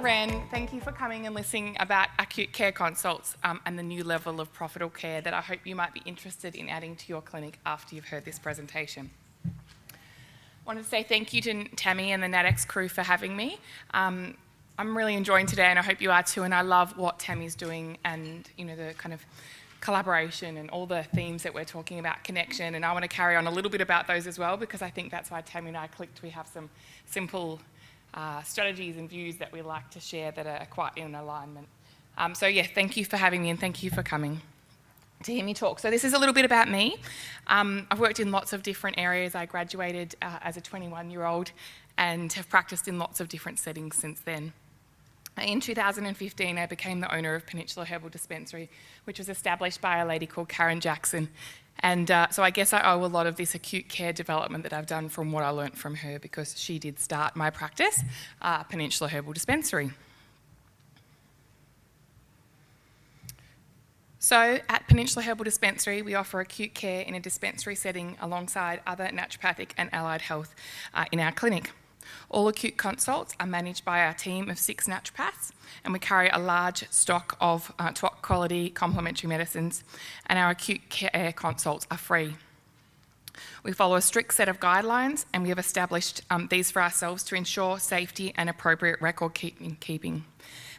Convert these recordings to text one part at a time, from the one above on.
Carla, Wren. Thank you for coming and listening about acute care consults and the new level of profitable care that I hope you might be interested in adding to your clinic after you've heard this presentation. I wanted to say thank you to Tammy and the NATEX crew for having me. I'm really enjoying today, and I hope you are too, and I love what Tammy's doing and, you know, the kind of collaboration and all the themes that we're talking about, connection, and I want to carry on a little bit about those as well, because I think that's why Tammy and I clicked. We have some simple strategies and views that we like to share that are quite in alignment. So yeah, thank you for having me and thank you for coming to hear me talk. So this is a little bit about me. I've worked in lots of different areas. I graduated as a 21-year-old and have practiced in lots of different settings since then. In 2015, I became the owner of Peninsula Herbal Dispensary, which was established by a lady called Karen Jackson. And so I guess I owe a lot of this acute care development that I've done from what I learnt from her, because she did start my practice, Peninsula Herbal Dispensary. So at Peninsula Herbal Dispensary, we offer acute care in a dispensary setting alongside other naturopathic and allied health in our clinic. All acute consults are managed by our team of 6 naturopaths, and we carry a large stock of top quality complementary medicines, and our acute care consults are free. We follow a strict set of guidelines, and we have established these for ourselves to ensure safety and appropriate record keeping.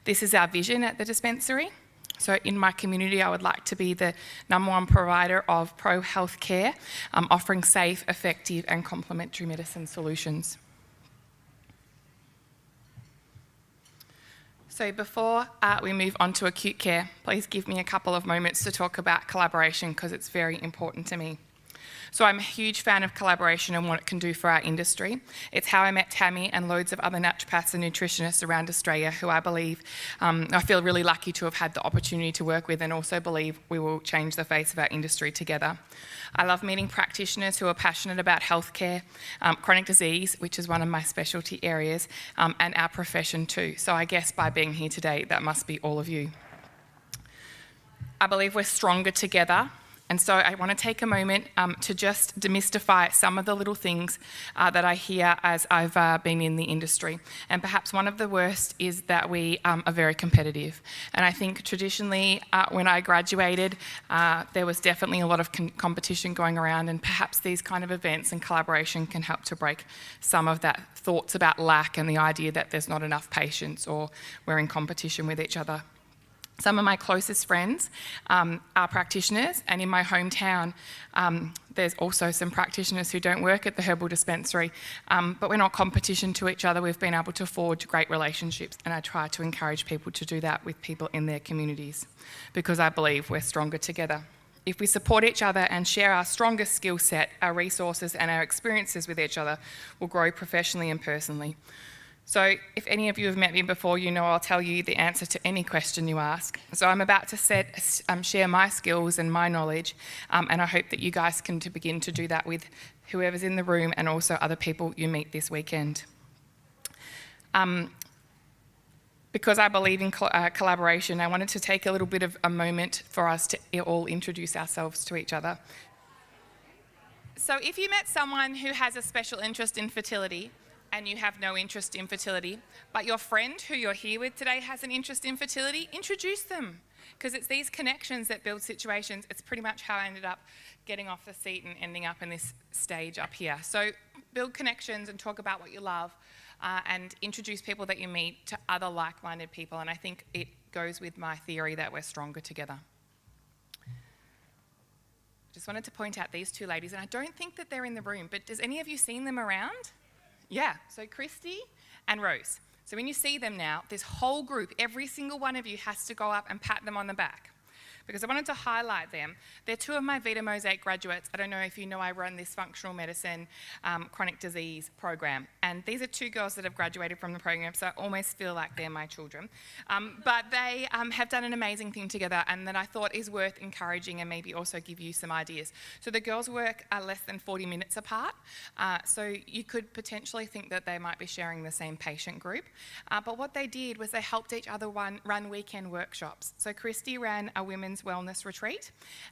This is our vision at the dispensary. So in my community, I would like to be the #1 provider of pro-health care, offering safe, effective and complementary medicine solutions. So before we move on to acute care, please give me a couple of moments to talk about collaboration, because it's very important to me. So I'm a huge fan of collaboration and what it can do for our industry. It's how I met Tammy and loads of other naturopaths and nutritionists around Australia who I believe, I feel really lucky to have had the opportunity to work with, and also believe we will change the face of our industry together. I love meeting practitioners who are passionate about healthcare, chronic disease, which is one of my specialty areas, and our profession too. So I guess by being here today, that must be all of you. I believe we're stronger together. And so I want to take a moment to just demystify some of the little things that I hear as I've been in the industry. And perhaps one of the worst is that we are very competitive. And I think traditionally when I graduated, there was definitely a lot of competition going around, and perhaps these kind of events and collaboration can help to break some of that thoughts about lack and the idea that there's not enough patients or we're in competition with each other. Some of my closest friends are practitioners, and in my hometown there's also some practitioners who don't work at the herbal dispensary, but we're not competition to each other. We've been able to forge great relationships, and I try to encourage people to do that with people in their communities, because I believe we're stronger together. If we support each other and share our strongest skill set, our resources and our experiences with each other, we'll grow professionally and personally. So if any of you have met me before, you know I'll tell you the answer to any question you ask. So I'm about to share my skills and my knowledge, and I hope that you guys can begin to do that with whoever's in the room and also other people you meet this weekend. Because I believe in collaboration, I wanted to take a little bit of a moment for us to all introduce ourselves to each other. So if you met someone who has a special interest in fertility, and you have no interest in fertility, but your friend who you're here with today has an interest in fertility, introduce them. Because it's these connections that build situations. It's pretty much how I ended up getting off the seat and ending up in this stage up here. So build connections and talk about what you love, and introduce people that you meet to other like-minded people. And I think it goes with my theory that we're stronger together. Just wanted to point out these two ladies, and I don't think that they're in the room, but does any of you seen them around? Yeah, so Christy and Rose. So when you see them now, this whole group, every single one of you has to go up and pat them on the back, because I wanted to highlight them. They're 2 of my Vita Mosaic graduates. I don't know if you know I run this functional medicine chronic disease program, and these are 2 girls that have graduated from the program, so I almost feel like they're my children. But they have done an amazing thing together, and that I thought is worth encouraging and maybe also give you some ideas. So the girls work less than 40 minutes apart, so you could potentially think that they might be sharing the same patient group. But what they did was they helped each other run weekend workshops. So Christy ran a women's wellness retreat,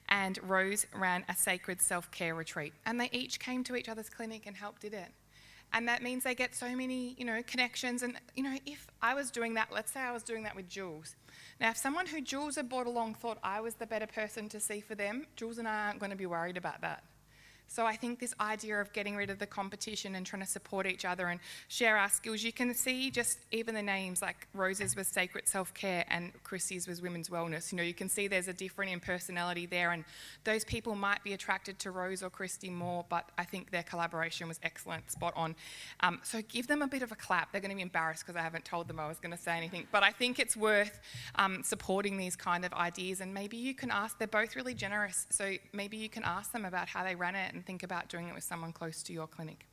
and Rose ran a sacred self-care retreat, and they each came to each other's clinic and helped did it. And that means they get so many, connections. And, if I was doing that, let's say I was doing that with Jules. Now, if someone who Jules had brought along thought I was the better person to see for them, Jules and I aren't going to be worried about that. So I think this idea of getting rid of the competition and trying to support each other and share our skills, you can see just even the names, like Rose's was Sacred Self-Care and Chrissy's was Women's Wellness. You can see there's a difference in personality there, and those people might be attracted to Rose or Christy more, but I think their collaboration was excellent, spot on. So give them a bit of a clap. They're going to be embarrassed because I haven't told them I was going to say anything, but I think it's worth supporting these kind of ideas, and maybe you can ask, they're both really generous, so maybe you can ask them about how they ran it and think about doing it with someone close to your clinic.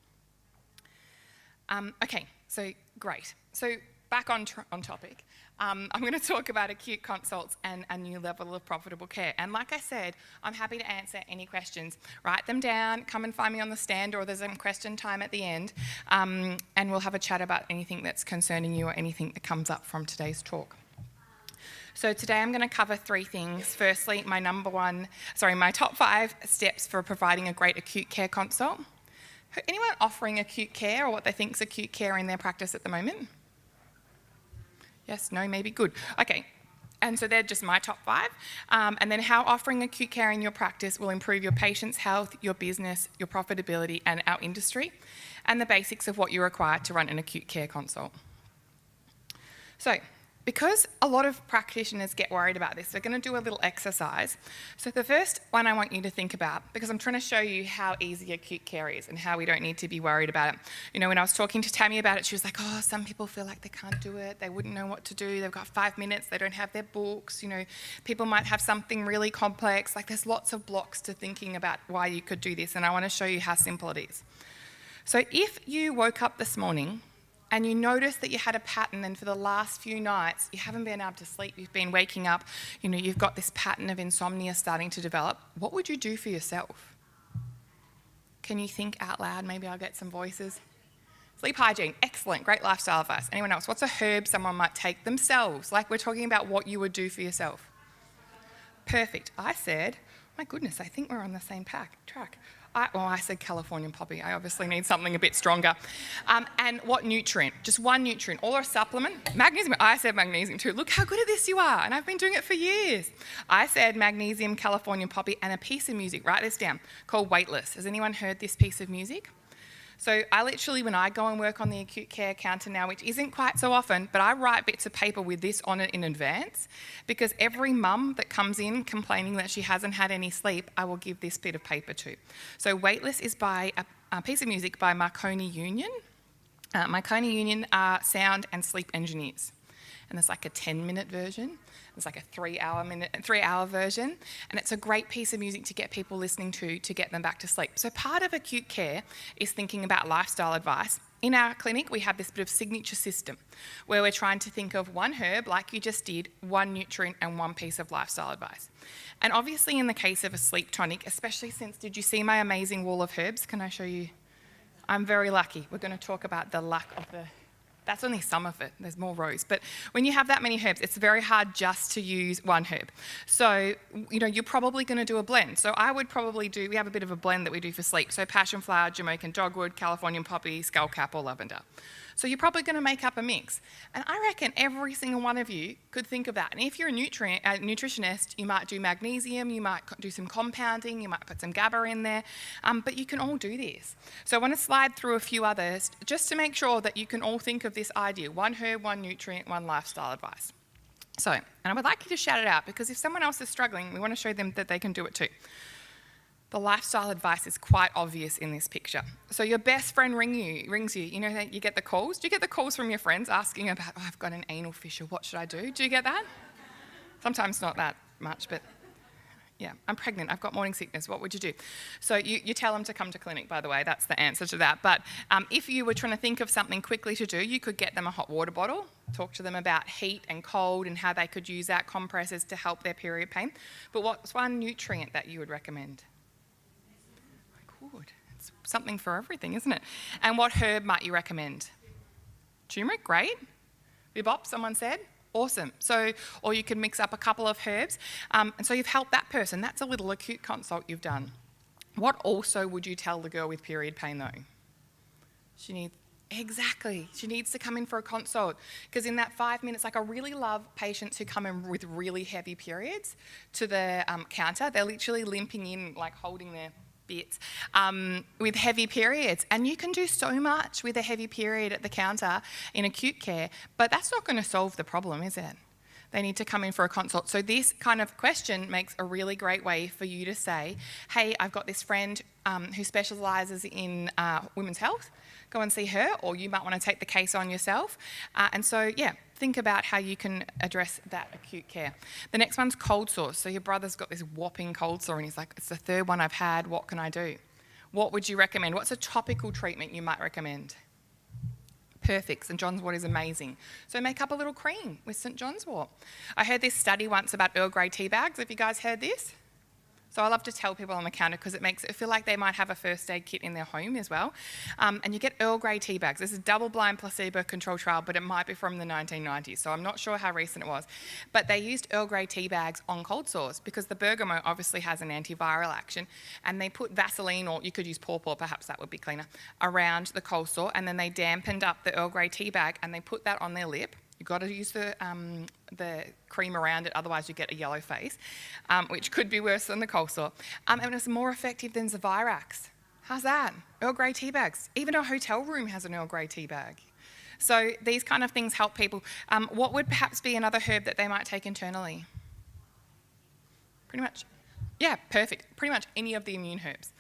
Okay, so great. So back on topic, I'm going to talk about acute consults and a new level of profitable care. And like I said, I'm happy to answer any questions. Write them down, come and find me on the stand, or there's some question time at the end, and we'll have a chat about anything that's concerning you or anything that comes up from today's talk. So today I'm going to cover 3 things. Firstly, my top 5 steps for providing a great acute care consult. Anyone offering acute care or what they think is acute care in their practice at the moment? Yes, no, maybe, good. Okay, and so they're just my top 5. And then how offering acute care in your practice will improve your patient's health, your business, your profitability, and our industry, and the basics of what you require to run an acute care consult. So, because a lot of practitioners get worried about this, we're going to do a little exercise. So the first one I want you to think about, because I'm trying to show you how easy acute care is and how we don't need to be worried about it. When I was talking to Tammy about it, she was like, oh, some people feel like they can't do it, they wouldn't know what to do, they've got 5 minutes, they don't have their books, people might have something really complex. Like, there's lots of blocks to thinking about why you could do this, and I want to show you how simple it is. So if you woke up this morning and you notice that you had a pattern, and for the last few nights you haven't been able to sleep, you've been waking up, you've got this pattern of insomnia starting to develop, what would you do for yourself? Can you think out loud? Maybe I'll get some voices. Sleep hygiene, excellent, great lifestyle advice. Anyone else? What's a herb someone might take themselves? Like, we're talking about what you would do for yourself. Perfect. I said, my goodness, I think we're on the same track. I said Californian poppy. I obviously need something a bit stronger. And what nutrient? Just one nutrient. Or a supplement. Magnesium. I said magnesium too. Look how good at this you are. And I've been doing it for years. I said magnesium, Californian poppy, and a piece of music. Write this down. Called Weightless. Has anyone heard this piece of music? So I literally, when I go and work on the acute care counter now, which isn't quite so often, but I write bits of paper with this on it in advance, because every mum that comes in complaining that she hasn't had any sleep, I will give this bit of paper to. So Weightless is by a piece of music by Marconi Union. Marconi Union are sound and sleep engineers. And there's like a 10-minute version. There's like a 3-hour version. And it's a great piece of music to get people listening to get them back to sleep. So part of acute care is thinking about lifestyle advice. In our clinic, we have this bit of signature system where we're trying to think of one herb, like you just did, one nutrient and one piece of lifestyle advice. And obviously in the case of a sleep tonic, especially since, did you see my amazing wall of herbs? Can I show you? I'm very lucky. We're going to talk about the luck of the... That's only some of it, there's more rows. But when you have that many herbs, it's very hard just to use one herb. So, you're probably going to do a blend. So I would probably we have a bit of a blend that we do for sleep. So passion flower, Jamaican dogwood, Californian poppy, skullcap, or lavender. So you're probably going to make up a mix. And I reckon every single one of you could think of that. And if you're a nutritionist, you might do magnesium, you might do some compounding, you might put some GABA in there, but you can all do this. So I want to slide through a few others just to make sure that you can all think of this idea: one herb, one nutrient, one lifestyle advice. So, and I would like you to shout it out, because if someone else is struggling, we want to show them that they can do it too. The lifestyle advice is quite obvious in this picture. So your best friend rings you. You know that you get the calls? Do you get the calls from your friends asking about, oh, I've got an anal fissure, what should I do? Do you get that? Sometimes not that much, but yeah, I'm pregnant, I've got morning sickness, what would you do? So you tell them to come to clinic, by the way, that's the answer to that. But if you were trying to think of something quickly to do, you could get them a hot water bottle, talk to them about heat and cold and how they could use that, compresses to help their period pain. But what's one nutrient that you would recommend? Good. It's something for everything, isn't it? And what herb might you recommend? Turmeric, great. Bebop, someone said. Awesome. So, or you could mix up a couple of herbs. And so you've helped that person. That's a little acute consult you've done. What also would you tell the girl with period pain though? She needs to come in for a consult, because in that 5 minutes, like, I really love patients who come in with really heavy periods to the counter. They're literally limping in, like holding their bits with heavy periods. And you can do so much with a heavy period at the counter in acute care, but that's not going to solve the problem, is it? They need to come in for a consult. So this kind of question makes a really great way for you to say, hey, I've got this friend who specialises in women's health. Go and see her, or you might want to take the case on yourself. And so, yeah, think about how you can address that acute care. The next one's cold sores. So your brother's got this whopping cold sore and he's like, it's the third one I've had, what can I do? What would you recommend? What's a topical treatment you might recommend? Perfect. St. John's wort is amazing. So make up a little cream with St. John's wort. I heard this study once about Earl Grey tea bags. Have you guys heard this? So I love to tell people on the counter because it makes it feel like they might have a first aid kit in their home as well. And you get Earl Grey tea bags. This is a double-blind placebo-controlled trial, but it might be from the 1990s, so I'm not sure how recent it was. But they used Earl Grey tea bags on cold sores because the bergamot obviously has an antiviral action, and they put Vaseline, or you could use pawpaw, perhaps that would be cleaner, around the cold sore, and then they dampened up the Earl Grey tea bag and they put that on their lip. You've got to use the cream around it, otherwise you get a yellow face, which could be worse than the cold sore. And it's more effective than Zavirax. How's that? Earl Grey tea bags. Even a hotel room has an Earl Grey tea bag. So these kind of things help people. What would perhaps be another herb that they might take internally? Pretty much. Yeah, perfect. Pretty much any of the immune herbs.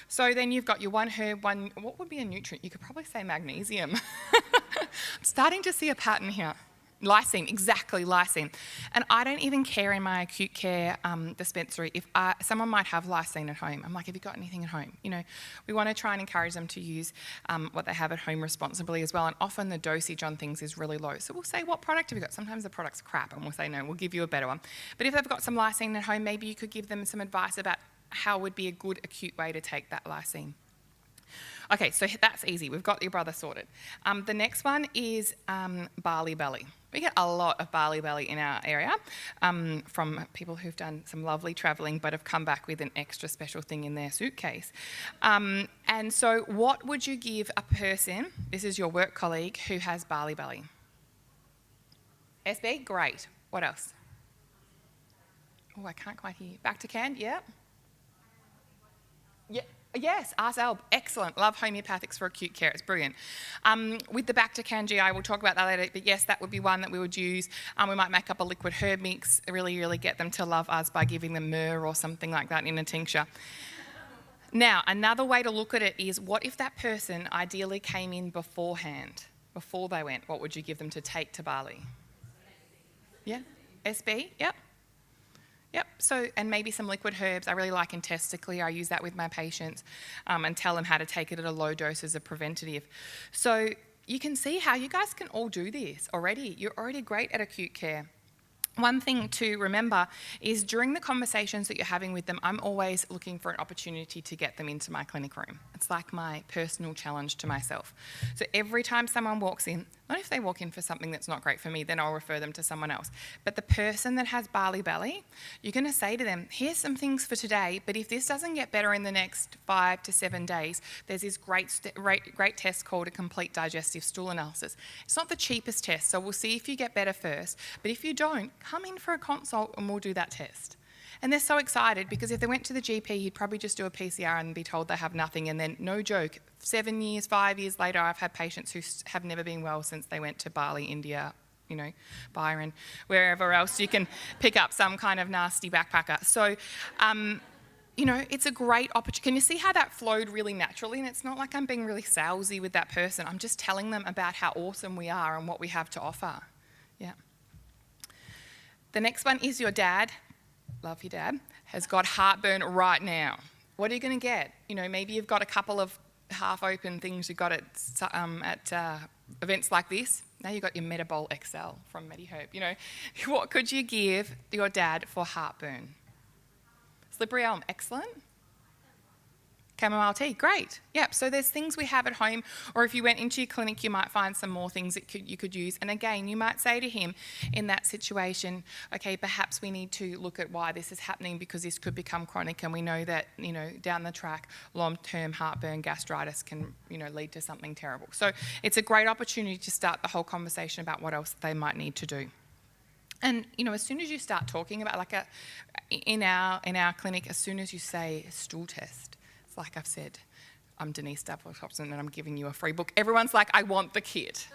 So then you've got your one herb, what would be a nutrient? You could probably say magnesium. I'm starting to see a pattern here. Lysine, exactly, lysine. And I don't even care in my acute care dispensary if someone might have lysine at home. I'm like, have you got anything at home? You know, we want to try and encourage them to use what they have at home responsibly as well. And often the dosage on things is really low. So we'll say, what product have you got? Sometimes the product's crap and we'll say, no, we'll give you a better one. But if they've got some lysine at home, maybe you could give them some advice about how would be a good acute way to take that lysine. Okay, so that's easy. We've got your brother sorted. The next one is barley belly. We get a lot of barley belly in our area from people who've done some lovely travelling but have come back with an extra special thing in their suitcase. And so what would you give a person, this is your work colleague, who has barley belly? SB? Great. What else? Oh, I can't quite hear. Back to can? Yeah. Yeah. Yes, RSL, excellent. Love homeopathics for acute care, it's brilliant. With the Bacta-Can GI, we'll talk about that later, but yes, that would be one that we would use. We might make up a liquid herb mix, really get them to love us by giving them myrrh or something like that in a tincture. Now, another way to look at it is, what if that person ideally came in beforehand, before they went? What would you give them to take to Bali? Yeah, SB, yep. Yep, so, and maybe some liquid herbs. I really like intestically. I use that with my patients and tell them how to take it at a low dose as a preventative. So you can see how you guys can all do this already. You're already great at acute care. One thing to remember is during the conversations that you're having with them, I'm always looking for an opportunity to get them into my clinic room. It's like my personal challenge to myself. So every time someone walks in, not if they walk in for something that's not great for me, then I'll refer them to someone else. But the person that has barley belly, you're going to say to them, here's some things for today, but if this doesn't get better in the next 5 to 7 days, there's this great test called a complete digestive stool analysis. It's not the cheapest test, so we'll see if you get better first. But if you don't, come in for a consult and we'll do that test. And they're so excited because if they went to the GP, he'd probably just do a PCR and be told they have nothing. And then, no joke, 7 years, 5 years later, I've had patients who have never been well since they went to Bali, India, you know, Byron, wherever else you can pick up some kind of nasty backpacker. So, you know, it's a great opportunity. Can you see how that flowed really naturally? And it's not like I'm being really salesy with that person. I'm just telling them about how awesome we are and what we have to offer. Yeah. The next one is your dad. Love your dad, has got heartburn right now. What are you going to get? You know, maybe you've got a couple of half-open things you got at events like this. Now you've got your Metabol XL from MediHerb. You know, what could you give your dad for heartburn? Slippery elm, excellent. Chamomile tea, great. Yep, so there's things we have at home, or if you went into your clinic, you might find some more things that you could use. And again, you might say to him in that situation, okay, perhaps we need to look at why this is happening, because this could become chronic, and we know that, down the track, long-term heartburn, gastritis can, lead to something terrible. So it's a great opportunity to start the whole conversation about what else they might need to do. And, as soon as you start talking about, in our clinic, as soon as you say stool test, it's like I've said, I'm Denise Thompson and I'm giving you a free book. Everyone's like, I want the kit.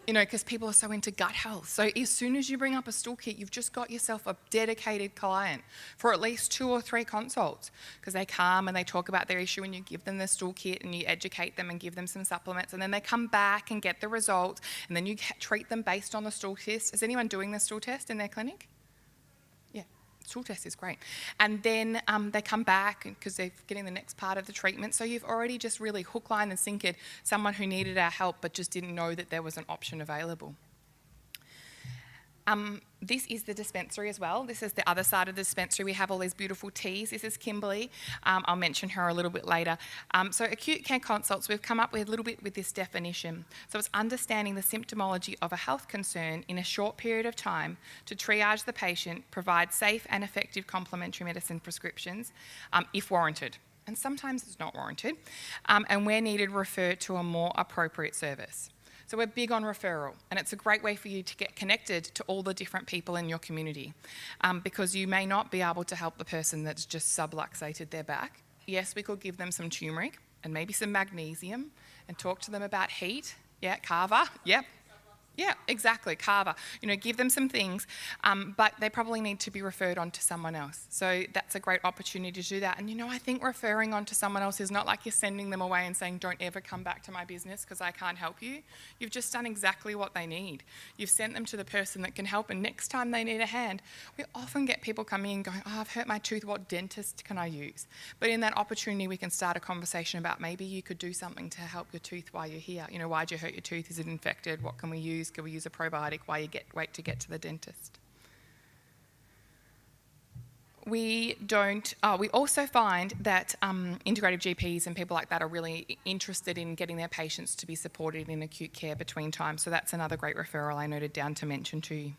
Because people are so into gut health. So as soon as you bring up a stool kit, you've just got yourself a dedicated client for at least 2 or 3 consults, because they come and they talk about their issue and you give them the stool kit and you educate them and give them some supplements, and then they come back and get the results, and then you treat them based on the stool test. Is anyone doing the stool test in their clinic? Yeah. Stool test is great. And then they come back because they're getting the next part of the treatment. So you've already just really hook, line and sinkered someone who needed our help but just didn't know that there was an option available. This is the dispensary as well. This is the other side of the dispensary. We have all these beautiful teas. This is Kimberly. I'll mention her a little bit later. So acute care consults, we've come up with a little bit with this definition. So it's understanding the symptomology of a health concern in a short period of time to triage the patient, provide safe and effective complementary medicine prescriptions if warranted. And sometimes it's not warranted. And where needed, refer to a more appropriate service. So we're big on referral, and it's a great way for you to get connected to all the different people in your community, because you may not be able to help the person that's just subluxated their back. Yes, we could give them some turmeric and maybe some magnesium and talk to them about heat. Yeah, kava, yep. Yeah, exactly, kava. Give them some things, but they probably need to be referred on to someone else. So that's a great opportunity to do that. And I think referring on to someone else is not like you're sending them away and saying, don't ever come back to my business because I can't help you. You've just done exactly what they need. You've sent them to the person that can help, and next time they need a hand, we often get people coming in going, I've hurt my tooth, what dentist can I use? But in that opportunity, we can start a conversation about maybe you could do something to help your tooth while you're here. Why'd you hurt your tooth? Is it infected? What can we use? Can we use a probiotic while you wait to get to the dentist? We also find that integrative GPs and people like that are really interested in getting their patients to be supported in acute care between times. So that's another great referral I noted down to mention to you.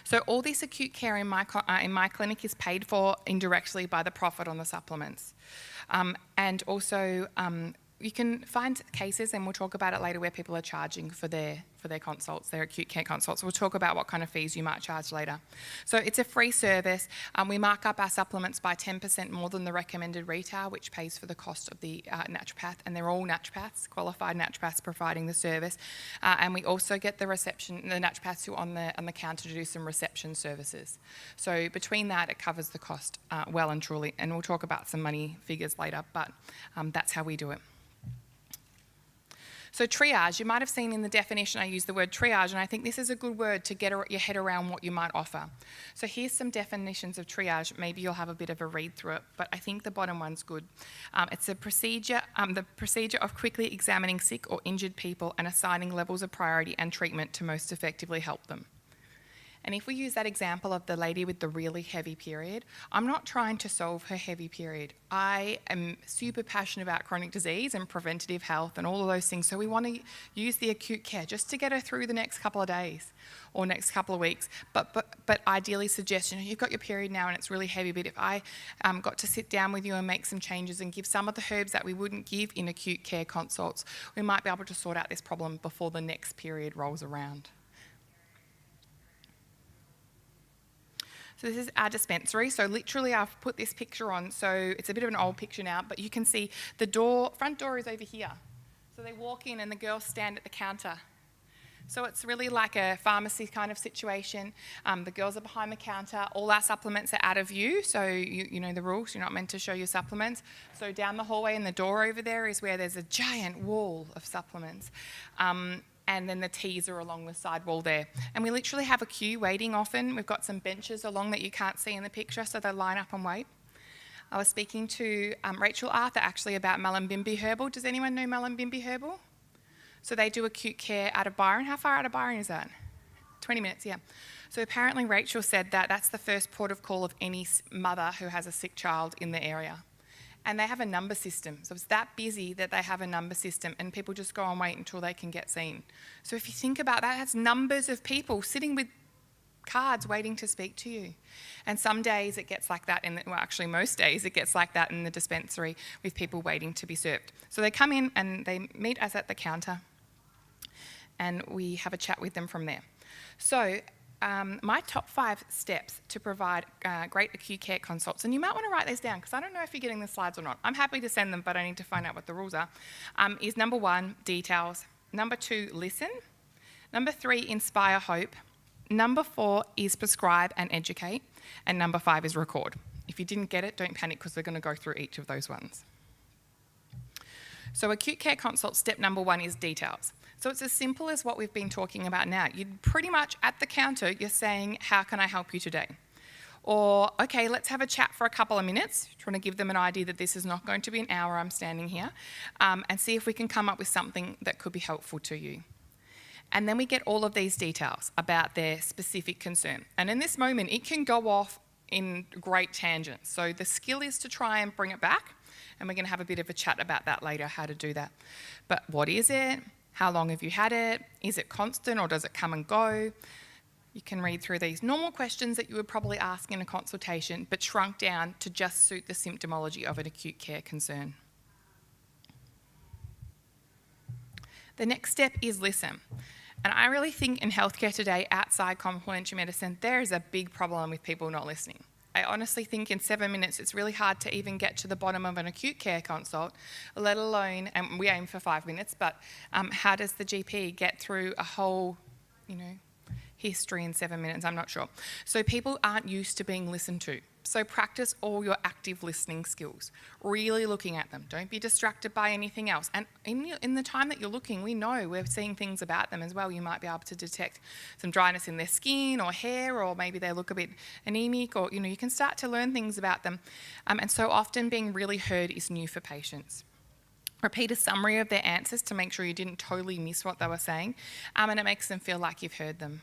So all this acute care in my clinic is paid for indirectly by the profit on the supplements. And also you can find cases, and we'll talk about it later, where people are charging for their consults, their acute care consults. We'll talk about what kind of fees you might charge later. So it's a free service. We mark up our supplements by 10% more than the recommended retail, which pays for the cost of the naturopath, and they're all naturopaths, qualified naturopaths providing the service. And we also get the naturopaths who are on the counter to do some reception services. So between that, it covers the cost well and truly, and we'll talk about some money figures later, but that's how we do it. So triage, you might have seen in the definition I use the word triage, and I think this is a good word to get your head around what you might offer. So here's some definitions of triage. Maybe you'll have a bit of a read through it, but I think the bottom one's good. It's a procedure, the procedure of quickly examining sick or injured people and assigning levels of priority and treatment to most effectively help them. And if we use that example of the lady with the really heavy period, I'm not trying to solve her heavy period. I am super passionate about chronic disease and preventative health and all of those things. So we want to use the acute care just to get her through the next couple of days or next couple of weeks. But ideally suggest, you've got your period now and it's really heavy, but if I got to sit down with you and make some changes and give some of the herbs that we wouldn't give in acute care consults, we might be able to sort out this problem before the next period rolls around. So this is our dispensary. So literally I've put this picture on. So it's a bit of an old picture now, but you can see the front door is over here. So they walk in and the girls stand at the counter. So it's really like a pharmacy kind of situation. The girls are behind the counter. All our supplements are out of view. So you know the rules. You're not meant to show your supplements. So down the hallway and the door over there is where there's a giant wall of supplements. And then the teas are along the side wall there. And we literally have a queue waiting often. We've got some benches along that you can't see in the picture, so they line up and wait. I was speaking to Rachel Arthur actually about Mullumbimby Herbal. Does anyone know Mullumbimby Herbal? So they do acute care out of Byron. How far out of Byron is that? 20 minutes, yeah. So apparently Rachel said that that's the first port of call of any mother who has a sick child in the area. And they have a number system. So it's that busy that they have a number system and people just go and wait until they can get seen. So if you think about that, that's numbers of people sitting with cards waiting to speak to you. And some days it gets like that, most days it gets like that in the dispensary with people waiting to be served. So they come in and they meet us at the counter and we have a chat with them from there. So my top 5 steps to provide great acute care consults, and you might want to write these down because I don't know if you're getting the slides or not. I'm happy to send them, but I need to find out what the rules are, is number 1, details. Number 2, listen. Number 3, inspire hope. Number 4 is prescribe and educate. And number 5 is record. If you didn't get it, don't panic because we're going to go through each of those ones. So acute care consult step number 1 is details. So it's as simple as what we've been talking about now. You're pretty much at the counter, you're saying, how can I help you today? Or, okay, let's have a chat for a couple of minutes, trying to give them an idea that this is not going to be an hour I'm standing here, and see if we can come up with something that could be helpful to you. And then we get all of these details about their specific concern. And in this moment, it can go off in great tangents. So the skill is to try and bring it back, and we're going to have a bit of a chat about that later, how to do that. But what is it? How long have you had it? Is it constant or does it come and go? You can read through these normal questions that you would probably ask in a consultation, but shrunk down to just suit the symptomology of an acute care concern. The next step is listen. And I really think in healthcare today, outside complementary medicine, there is a big problem with people not listening. I honestly think in 7 minutes, it's really hard to even get to the bottom of an acute care consult, let alone, and we aim for 5 minutes, but how does the GP get through a whole, history in 7 minutes? I'm not sure. So people aren't used to being listened to. So practice all your active listening skills, really looking at them. Don't be distracted by anything else. And in the time that you're looking, we know we're seeing things about them as well. You might be able to detect some dryness in their skin or hair, or maybe they look a bit anemic, or you can start to learn things about them. And so often being really heard is new for patients. Repeat a summary of their answers to make sure you didn't totally miss what they were saying, and it makes them feel like you've heard them.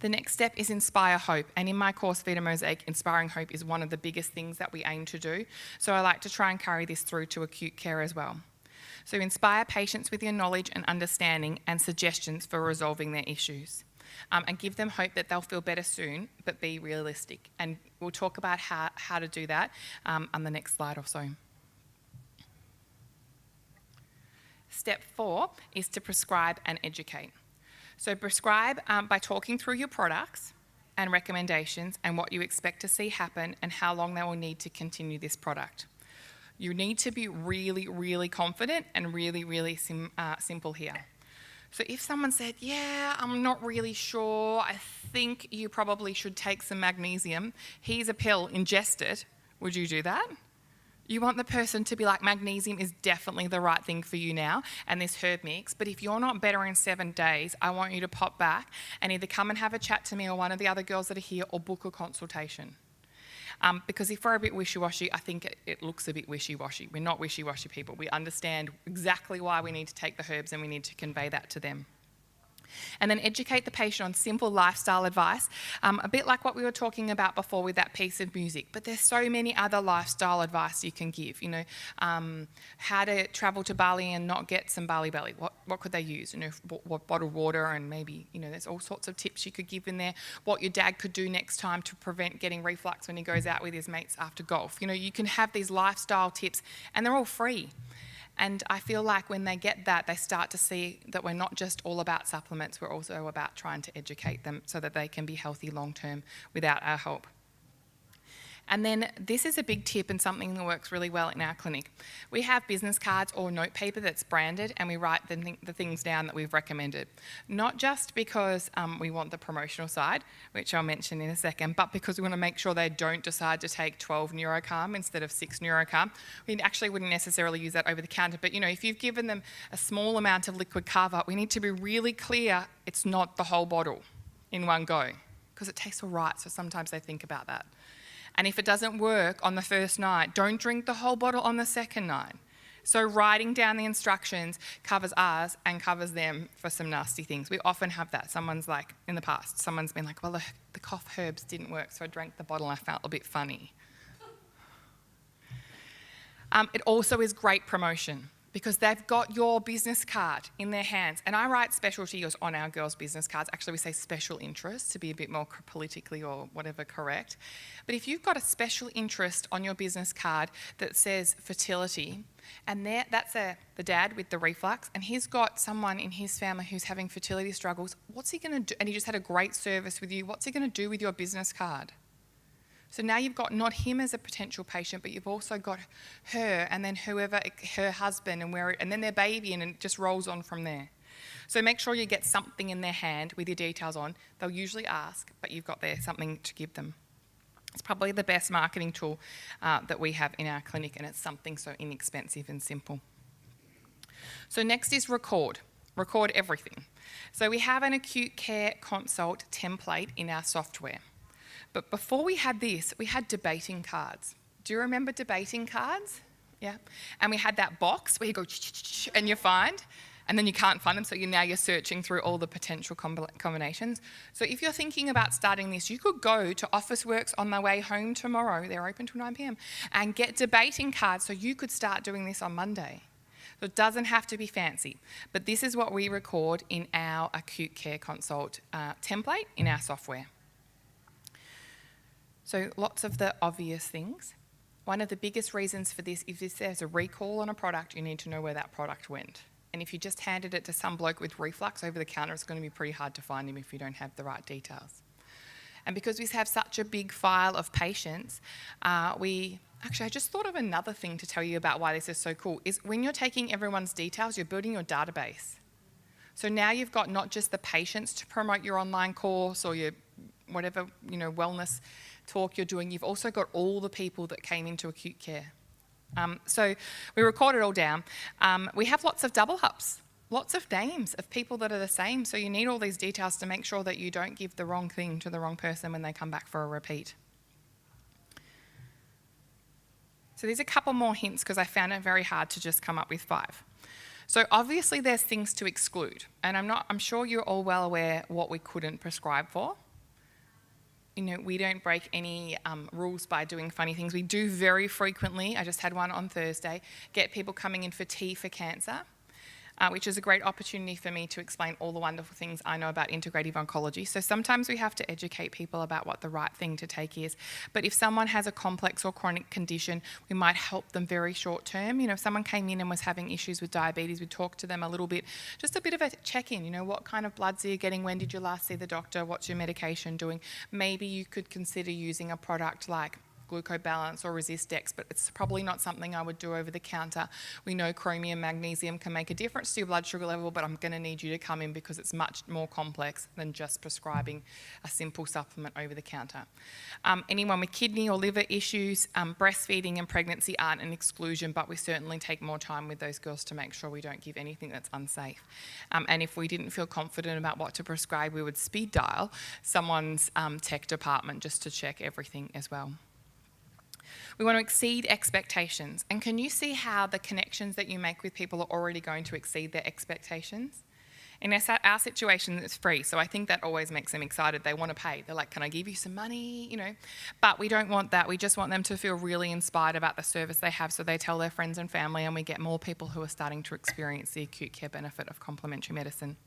The next step is inspire hope, and in my course Vita Mosaic, inspiring hope is one of the biggest things that we aim to do, so I like to try and carry this through to acute care as well. So inspire patients with your knowledge and understanding and suggestions for resolving their issues, and give them hope that they'll feel better soon, but be realistic, and we'll talk about how to do that on the next slide or so. Step 4 is to prescribe and educate. So prescribe by talking through your products and recommendations and what you expect to see happen and how long they will need to continue this product. You need to be really, really confident and really, really simple here. So if someone said, yeah, I'm not really sure, I think you probably should take some magnesium, here's a pill, ingest it, would you do that? You want the person to be like, magnesium is definitely the right thing for you now, and this herb mix, but if you're not better in 7 days, I want you to pop back and either come and have a chat to me or one of the other girls that are here, or book a consultation. Because if we're a bit wishy-washy, I think it looks a bit wishy-washy. We're not wishy-washy people. We understand exactly why we need to take the herbs and we need to convey that to them. And then educate the patient on simple lifestyle advice, a bit like what we were talking about before with that piece of music, but there's so many other lifestyle advice you can give, how to travel to Bali and not get some Bali belly, what could they use, what bottled water, and maybe, there's all sorts of tips you could give in there, what your dad could do next time to prevent getting reflux when he goes out with his mates after golf. You can have these lifestyle tips and they're all free. And I feel like when they get that, they start to see that we're not just all about supplements, we're also about trying to educate them so that they can be healthy long term without our help. And then this is a big tip and something that works really well in our clinic. We have business cards or note paper that's branded, and we write the things down that we've recommended. Not just because we want the promotional side, which I'll mention in a second, but because we want to make sure they don't decide to take 12 Neurocalm instead of 6 Neurocalm. We actually wouldn't necessarily use that over the counter, but if you've given them a small amount of liquid cover, we need to be really clear it's not the whole bottle in one go, because it tastes all right, so sometimes they think about that. And if it doesn't work on the first night, don't drink the whole bottle on the second night. So writing down the instructions covers us and covers them for some nasty things. We often have that. In the past, someone's been like, well, the cough herbs didn't work, so I drank the bottle and I felt a bit funny. It also is great promotion because they've got your business card in their hands. And I write specialties on our girls' business cards. Actually, we say special interest to be a bit more politically or whatever correct. But if you've got a special interest on your business card that says fertility, and that's the dad with the reflux, and he's got someone in his family who's having fertility struggles, what's he going to do? And he just had a great service with you. What's he going to do with your business card? So now you've got not him as a potential patient, but you've also got her and then whoever, her husband and then their baby, and it just rolls on from there. So make sure you get something in their hand with your details on. They'll usually ask, but you've got there something to give them. It's probably the best marketing tool that we have in our clinic, and it's something so inexpensive and simple. So next is record. Record everything. So we have an acute care consult template in our software. But before we had this, we had debating cards. Do you remember debating cards? Yeah. And we had that box where you go and you find, and then you can't find them, so now you're searching through all the potential combinations. So if you're thinking about starting this, you could go to Officeworks on my way home tomorrow, they're open till 9 p.m, and get debating cards so you could start doing this on Monday. So it doesn't have to be fancy, but this is what we record in our acute care consult template in our software. So lots of the obvious things. One of the biggest reasons for this is if there's a recall on a product, you need to know where that product went. And if you just handed it to some bloke with reflux over the counter, it's going to be pretty hard to find him if you don't have the right details. And because we have such a big file of patients, I just thought of another thing to tell you about why this is so cool, is when you're taking everyone's details, you're building your database. So now you've got not just the patients to promote your online course or your whatever, wellness talk you're doing, you've also got all the people that came into acute care. So we record it all down. We have lots of double ups, lots of names of people that are the same, so you need all these details to make sure that you don't give the wrong thing to the wrong person when they come back for a repeat. So there's a couple more hints because I found it very hard to just come up with 5. So obviously there's things to exclude, and I'm sure you're all well aware what we couldn't prescribe for. We don't break any rules by doing funny things. We do very frequently, I just had one on Thursday, get people coming in for tea for cancer, which is a great opportunity for me to explain all the wonderful things I know about integrative oncology. So sometimes we have to educate people about what the right thing to take is. But if someone has a complex or chronic condition, we might help them very short term. If someone came in and was having issues with diabetes, we'd talk to them a little bit, just a bit of a check-in, what kind of bloods are you getting, when did you last see the doctor, what's your medication doing? Maybe you could consider using a product like glucobalance or Resistex, but it's probably not something I would do over the counter. We know chromium, magnesium can make a difference to your blood sugar level, but I'm going to need you to come in because it's much more complex than just prescribing a simple supplement over the counter. Anyone with kidney or liver issues, breastfeeding and pregnancy aren't an exclusion, but we certainly take more time with those girls to make sure we don't give anything that's unsafe. And if we didn't feel confident about what to prescribe, we would speed dial someone's tech department just to check everything as well. We want to exceed expectations. And can you see how the connections that you make with people are already going to exceed their expectations? In our situation, it's free, so I think that always makes them excited. They want to pay. They're like, can I give you some money? But we don't want that. We just want them to feel really inspired about the service they have, so they tell their friends and family, and we get more people who are starting to experience the acute care benefit of complementary medicine.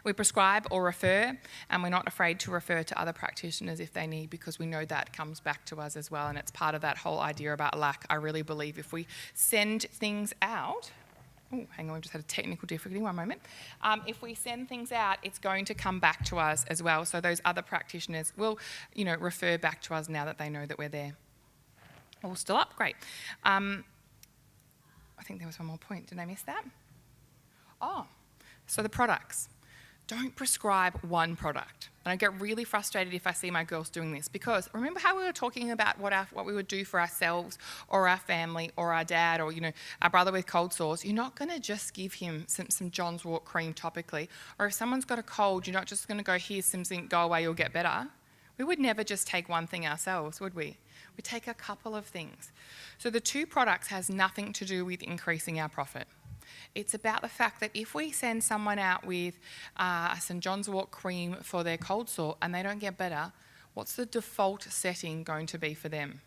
We prescribe or refer, and we're not afraid to refer to other practitioners if they need, because we know that comes back to us as well, and it's part of that whole idea about lack. I really believe if we send things out, hang on, we just had a technical difficulty, one moment. If we send things out, it's going to come back to us as well, so those other practitioners will, refer back to us now that they know that we're there. All still up? Great. I think there was one more point. Did I miss that? So the products. Don't prescribe one product. And I get really frustrated if I see my girls doing this, because remember how we were talking about what we would do for ourselves or our family or our dad or our brother with cold sores. You're not going to just give him some John's wort cream topically, or if someone's got a cold, you're not just going to go, here's some zinc, go away, you'll get better. We would never just take one thing ourselves, would we? We take a couple of things. So the 2 products has nothing to do with increasing our profit. It's about the fact that if we send someone out with St. John's wort cream for their cold sore and they don't get better, what's the default setting going to be for them?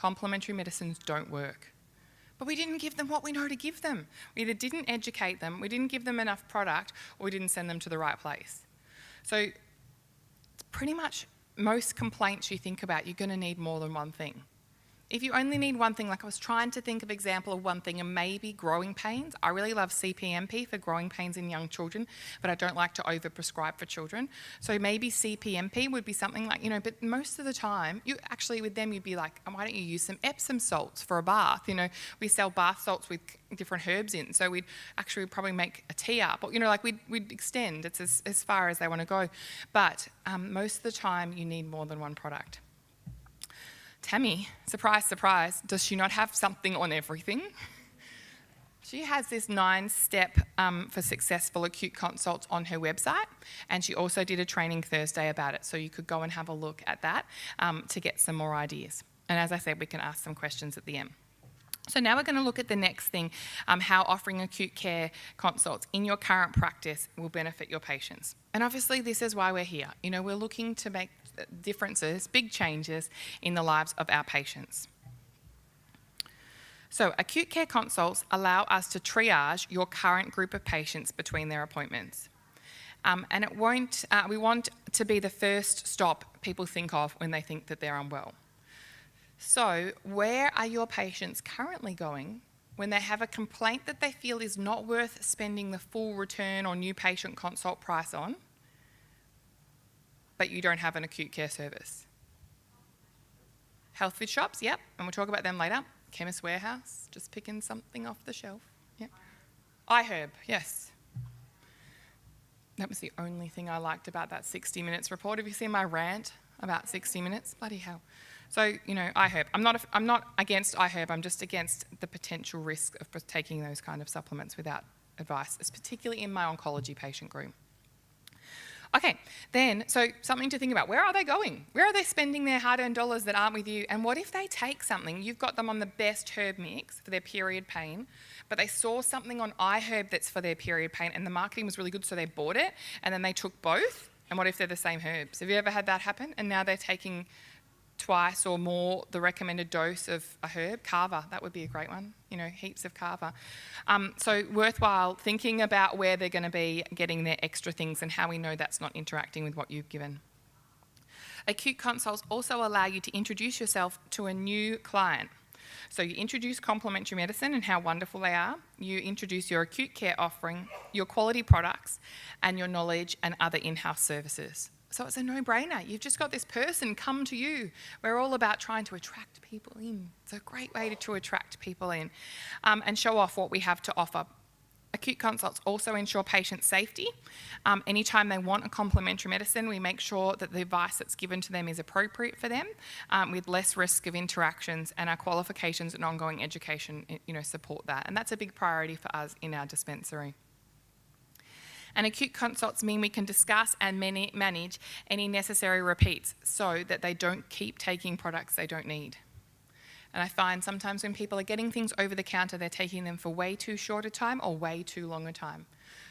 complementary medicines don't work. But we didn't give them what we know to give them. We either didn't educate them, we didn't give them enough product, or we didn't send them to the right place. So pretty much most complaints you think about, you're going to need more than one thing. If you only need one thing, like I was trying to think of example of one thing, and maybe growing pains. I really love CPMP for growing pains in young children, but I don't like to overprescribe for children. So maybe CPMP would be something like, but most of the time, you actually with them, you'd be like, why don't you use some Epsom salts for a bath? We sell bath salts with different herbs in, so we'd actually probably make a tea up, or we'd extend. It's as far as they want to go. But most of the time, you need more than one product. Tammy, surprise, surprise, does she not have something on everything? She has this 9-step for successful acute consults on her website, and she also did a training Thursday about it, so you could go and have a look at that to get some more ideas. And as I said, we can ask some questions at the end. So now we're going to look at the next thing, how offering acute care consults in your current practice will benefit your patients. And obviously this is why we're here. We're looking to make differences, big changes in the lives of our patients. So acute care consults allow us to triage your current group of patients between their appointments. And we want to be the first stop people think of when they think that they're unwell. So where are your patients currently going when they have a complaint that they feel is not worth spending the full return or new patient consult price on, but you don't have an acute care service? Health food shops, yep, and we'll talk about them later. Chemist Warehouse, just picking something off the shelf, yep. iHerb, yes. That was the only thing I liked about that 60 Minutes report. Have you seen my rant about 60 Minutes? Bloody hell. So, iHerb. I'm not against iHerb, I'm just against the potential risk of taking those kind of supplements without advice, particularly in my oncology patient group. Okay, then, so something to think about. Where are they going? Where are they spending their hard-earned dollars that aren't with you? And what if they take something, you've got them on the best herb mix for their period pain, but they saw something on iHerb that's for their period pain and the marketing was really good, so they bought it, and then they took both? And what if they're the same herbs? Have you ever had that happen? And now they're taking twice or more the recommended dose of a herb. Carver, that would be a great one, heaps of Carver. So worthwhile thinking about where they're going to be getting their extra things and how we know that's not interacting with what you've given. Acute consults also allow you to introduce yourself to a new client. So you introduce complementary medicine and how wonderful they are. You introduce your acute care offering, your quality products, and your knowledge and other in-house services. So it's a no-brainer. You've just got this person come to you. We're all about trying to attract people in. It's a great way to attract people in and show off what we have to offer. Acute consults also ensure patient safety. Anytime they want a complementary medicine, we make sure that the advice that's given to them is appropriate for them with less risk of interactions, and our qualifications and ongoing education support that. And that's a big priority for us in our dispensary. And acute consults mean we can discuss and manage any necessary repeats so that they don't keep taking products they don't need. And I find sometimes when people are getting things over the counter, they're taking them for way too short a time or way too long a time.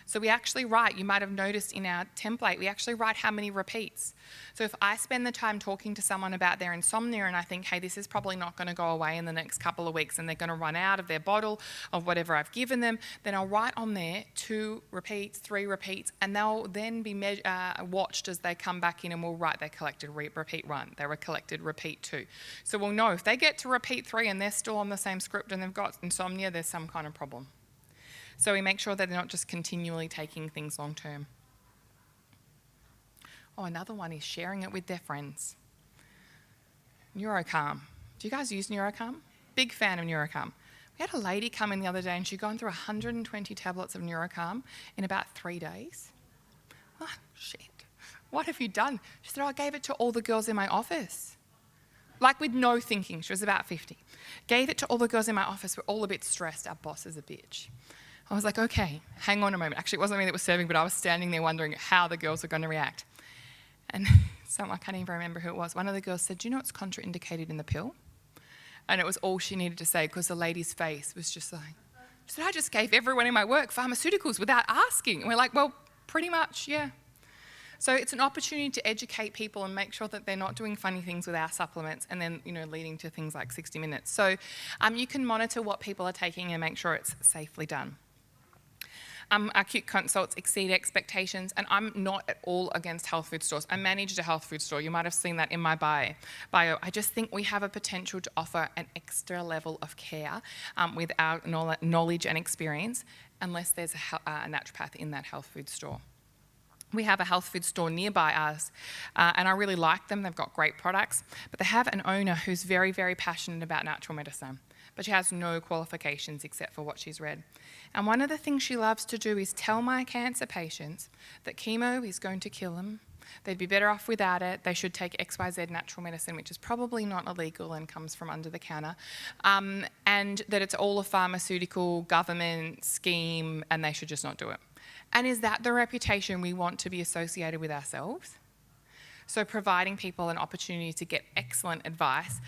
So we actually write, you might have noticed in our template, we actually write how many repeats. So if I spend the time talking to someone about their insomnia and I think, hey, this is probably not going to go away in the next couple of weeks and they're going to run out of their bottle of whatever I've given them, then I'll write on there 2 repeats, 3 repeats, and they'll then be watched as they come back in, and we'll write they collected repeat 1, they were collected repeat 2. So we'll know if they get to repeat 3 and they're still on the same script and they've got insomnia, there's some kind of problem. So we make sure that they're not just continually taking things long term. Oh, another one is sharing it with their friends. Neurocalm. Do you guys use Neurocalm? Big fan of Neurocalm. We had a lady come in the other day and she'd gone through 120 tablets of Neurocalm in about 3 days. Oh, shit. What have you done? She said, I gave it to all the girls in my office. Like with no thinking. She was about 50. Gave it to all the girls in my office. We're all a bit stressed. Our boss is a bitch. I was like, okay, hang on a moment. Actually, it wasn't me that was serving, but I was standing there wondering how the girls were going to react. And I can't even remember who it was. One of the girls said, do you know it's contraindicated in the pill? And it was all she needed to say because the lady's face was just like, she said, I just gave everyone in my work pharmaceuticals without asking. And we're like, well, pretty much, yeah. So it's an opportunity to educate people and make sure that they're not doing funny things with our supplements and then, leading to things like 60 Minutes. So you can monitor what people are taking and make sure it's safely done. Our acute consults exceed expectations, and I'm not at all against health food stores. I managed a health food store. You might have seen that in my bio. I just think we have a potential to offer an extra level of care with our knowledge and experience, unless there's a naturopath in that health food store. We have a health food store nearby us, and I really like them. They've got great products, but they have an owner who's very, very passionate about natural medicine, but she has no qualifications except for what she's read. And one of the things she loves to do is tell my cancer patients that chemo is going to kill them. They'd be better off without it. They should take XYZ natural medicine, which is probably not illegal and comes from under the counter, and that it's all a pharmaceutical government scheme and they should just not do it. And is that the reputation we want to be associated with ourselves? So providing people an opportunity to get excellent advice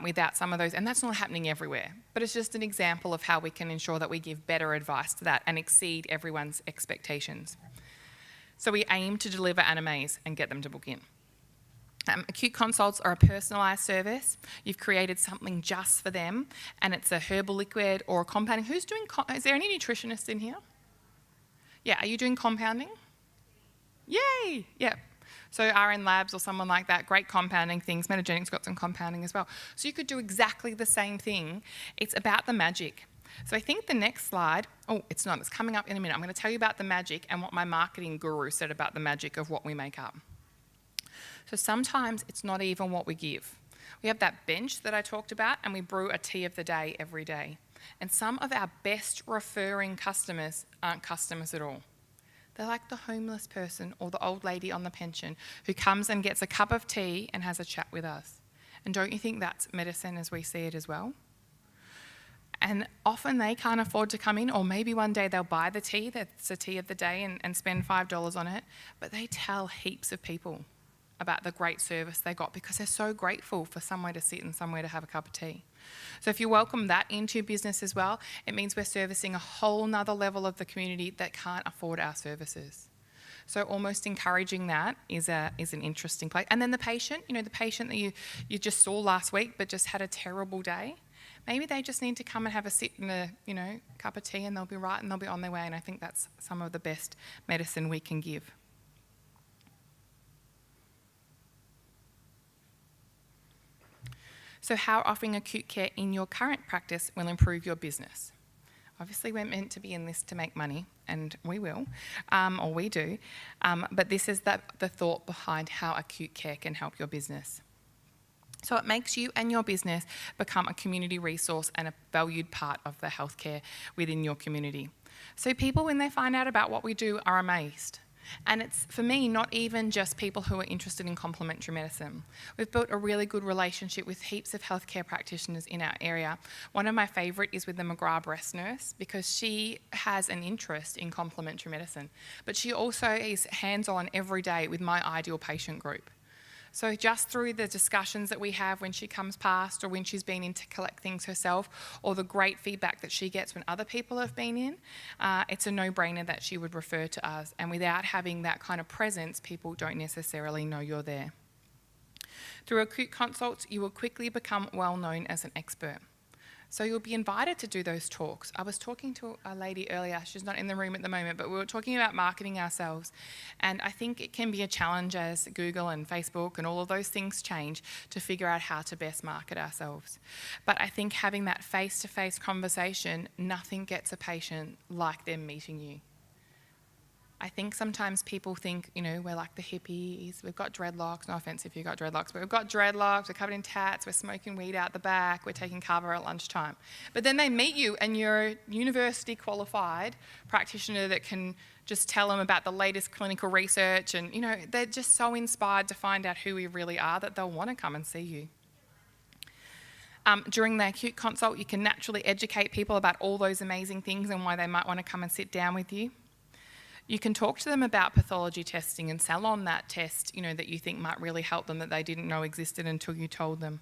without some of those, and that's not happening everywhere, but it's just an example of how we can ensure that we give better advice to that and exceed everyone's expectations. So we aim to deliver animes and get them to book in. Acute consults are a personalised service. You've created something just for them, and it's a herbal liquid or a compounding. Who's doing, is there any nutritionists in here? Yeah, are you doing compounding? Yay, yeah. So RN Labs or someone like that, great compounding things. Metagenic's got some compounding as well. So you could do exactly the same thing. It's about the magic. So I think the next slide, it's not, it's coming up in a minute. I'm going to tell you about the magic and what my marketing guru said about the magic of what we make up. So sometimes it's not even what we give. We have that bench that I talked about, and we brew a tea of the day every day. And some of our best referring customers aren't customers at all. They're like the homeless person or the old lady on the pension who comes and gets a cup of tea and has a chat with us. And don't you think that's medicine as we see it as well? And often they can't afford to come in, or maybe one day they'll buy the tea, that's a tea of the day, and spend $5 on it. But they tell heaps of people about the great service they got because they're so grateful for somewhere to sit and somewhere to have a cup of tea. So if you welcome that into your business as well, it means we're servicing a whole nother level of the community that can't afford our services. So almost encouraging that is an interesting place. And then the patient, the patient that you just saw last week but just had a terrible day, maybe they just need to come and have a sit and a cup of tea, and they'll be right and they'll be on their way. And I think that's some of the best medicine we can give. So how offering acute care in your current practice will improve your business? Obviously, we're meant to be in this to make money, and we will, or we do, but this is the thought behind how acute care can help your business. So it makes you and your business become a community resource and a valued part of the healthcare within your community. So people, when they find out about what we do, are amazed. And it's, for me, not even just people who are interested in complementary medicine. We've built a really good relationship with heaps of healthcare practitioners in our area. One of my favourite is with the McGrath breast nurse, because she has an interest in complementary medicine, but she also is hands-on every day with my ideal patient group. So just through the discussions that we have when she comes past, or when she's been in to collect things herself, or the great feedback that she gets when other people have been in, it's a no-brainer that she would refer to us. And without having that kind of presence, people don't necessarily know you're there. Through acute consults, you will quickly become well known as an expert. So you'll be invited to do those talks. I was talking to a lady earlier, she's not in the room at the moment, but we were talking about marketing ourselves. And I think it can be a challenge as Google and Facebook and all of those things change to figure out how to best market ourselves. But I think having that face-to-face conversation, nothing gets a patient like them meeting you. I think sometimes people think, we're like the hippies, we've got dreadlocks, no offence if you've got dreadlocks, but we've got dreadlocks, we're covered in tats, we're smoking weed out the back, we're taking cover at lunchtime. But then they meet you and you're a university qualified practitioner that can just tell them about the latest clinical research, and they're just so inspired to find out who we really are that they'll want to come and see you. During the acute consult, you can naturally educate people about all those amazing things and why they might want to come and sit down with you. You can talk to them about pathology testing and sell on that test, that you think might really help them that they didn't know existed until you told them.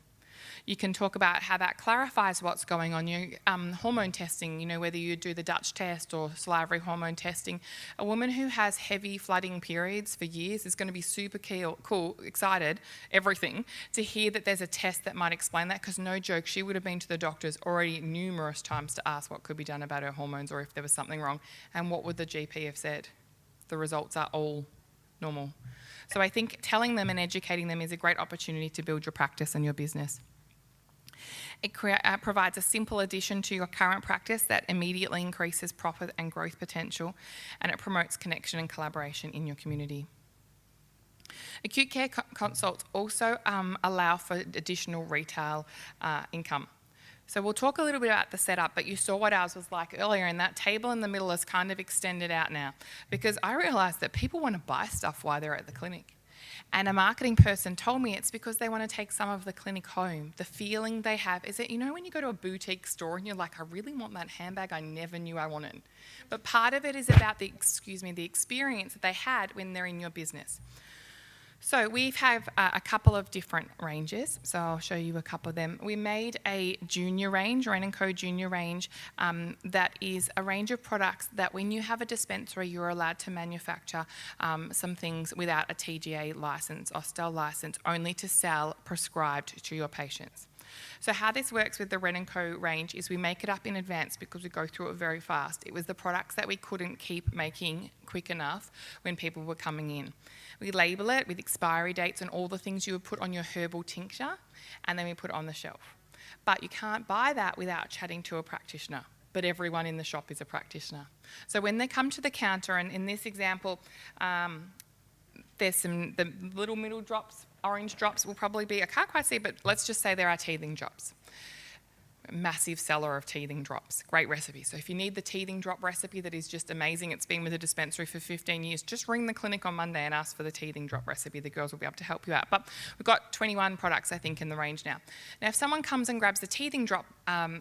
You can talk about how that clarifies what's going on. Your hormone testing, whether you do the Dutch test or salivary hormone testing. A woman who has heavy flooding periods for years is going to be super cool, excited, everything, to hear that there's a test that might explain that, because no joke, she would have been to the doctors already numerous times to ask what could be done about her hormones or if there was something wrong. And what would the GP have said? The results are all normal. So I think telling them and educating them is a great opportunity to build your practice and your business. It provides a simple addition to your current practice that immediately increases profit and growth potential, and it promotes connection and collaboration in your community. Acute care consults also allow for additional retail income. So we'll talk a little bit about the setup, but you saw what ours was like earlier, and that table in the middle is kind of extended out now, because I realised that people want to buy stuff while they're at the clinic. And a marketing person told me it's because they want to take some of the clinic home. The feeling they have is that, when you go to a boutique store and you're like, I really want that handbag I never knew I wanted. But part of it is about the experience that they had when they're in your business. So we have a couple of different ranges, so I'll show you a couple of them. We made a junior range, Wren & Co junior range, that is a range of products that when you have a dispensary, you're allowed to manufacture some things without a TGA license or STEL license, only to sell prescribed to your patients. So how this works with the Wren & Co range is we make it up in advance because we go through it very fast. It was the products that we couldn't keep making quick enough when people were coming in. We label it with expiry dates and all the things you would put on your herbal tincture, and then we put it on the shelf. But you can't buy that without chatting to a practitioner. But everyone in the shop is a practitioner. So when they come to the counter, and in this example, there's the little middle drops, orange drops will probably be, I can't quite see, but let's just say there are teething drops. Massive seller of teething drops. Great recipe. So if you need the teething drop recipe that is just amazing, it's been with the dispensary for 15 years, just ring the clinic on Monday and ask for the teething drop recipe. The girls will be able to help you out. But we've got 21 products, I think, in the range now. Now, if someone comes and grabs the teething drop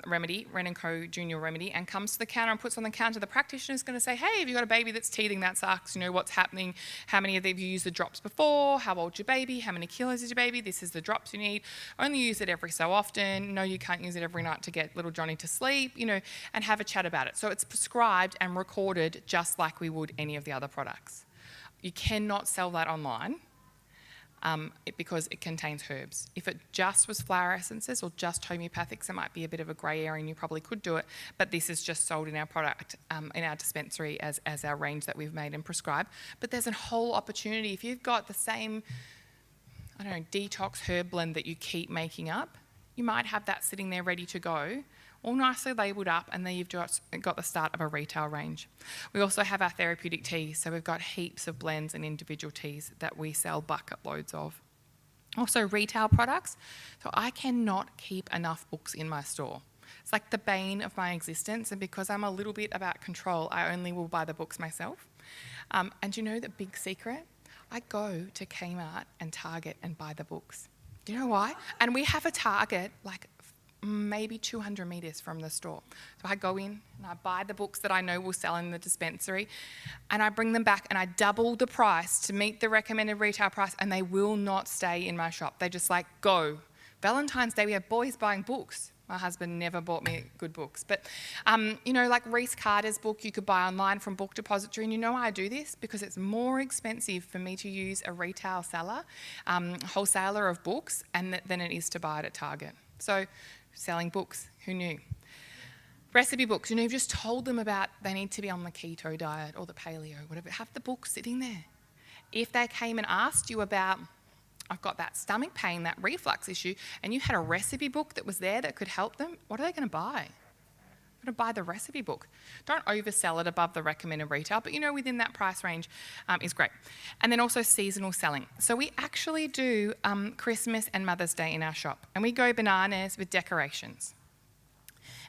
remedy, Wren & Co Junior remedy, and comes to the counter and puts on the counter, the practitioner is going to say, hey, have you got a baby that's teething? That sucks. What's happening? How many of you used the drops before? How old's your baby? How many kilos is your baby? This is the drops you need. Only use it every so often. No, you can't use it every night to get little Johnny to sleep, and have a chat about it. So it's prescribed and recorded just like we would any of the other products. You cannot sell that online because it contains herbs. If it just was flower essences or just homeopathics, it might be a bit of a grey area and you probably could do it, but this is just sold in our product, in our dispensary as our range that we've made and prescribed. But there's a whole opportunity. If you've got the same, detox herb blend that you keep making up, you might have that sitting there ready to go, all nicely labelled up, and then you've just got the start of a retail range. We also have our therapeutic teas, so we've got heaps of blends and individual teas that we sell bucket loads of. Also retail products, so I cannot keep enough books in my store. It's like the bane of my existence, and because I'm a little bit about control, I only will buy the books myself. And you know the big secret? I go to Kmart and Target and buy the books. Do you know why? And we have a Target like maybe 200 metres from the store. So I go in and I buy the books that I know will sell in the dispensary, and I bring them back and I double the price to meet the recommended retail price, and they will not stay in my shop. They just go. Valentine's Day, we have boys buying books. My husband never bought me good books. But, like Reese Carter's book, you could buy online from Book Depository. And you know why I do this? Because it's more expensive for me to use a retail seller, wholesaler of books, than it is to buy it at Target. So, selling books, who knew? Recipe books, you've just told them about they need to be on the keto diet or the paleo, whatever. Have the book sitting there. If they came and asked you about, I've got that stomach pain, that reflux issue, and you had a recipe book that was there that could help them, what are they going to buy? They're going to buy the recipe book. Don't oversell it above the recommended retail, but within that price range is great. And then also seasonal selling. So we actually do Christmas and Mother's Day in our shop, and we go bananas with decorations.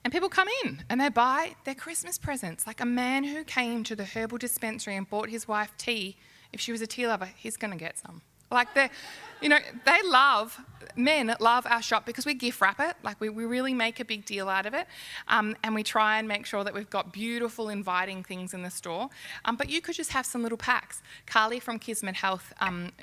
And people come in and they buy their Christmas presents. Like a man who came to the herbal dispensary and bought his wife tea, if she was a tea lover, he's going to get some. Like men love our shop because we gift wrap it. Like we really make a big deal out of it. And we try and make sure that we've got beautiful, inviting things in the store. But you could just have some little packs. Carly from Kismet Health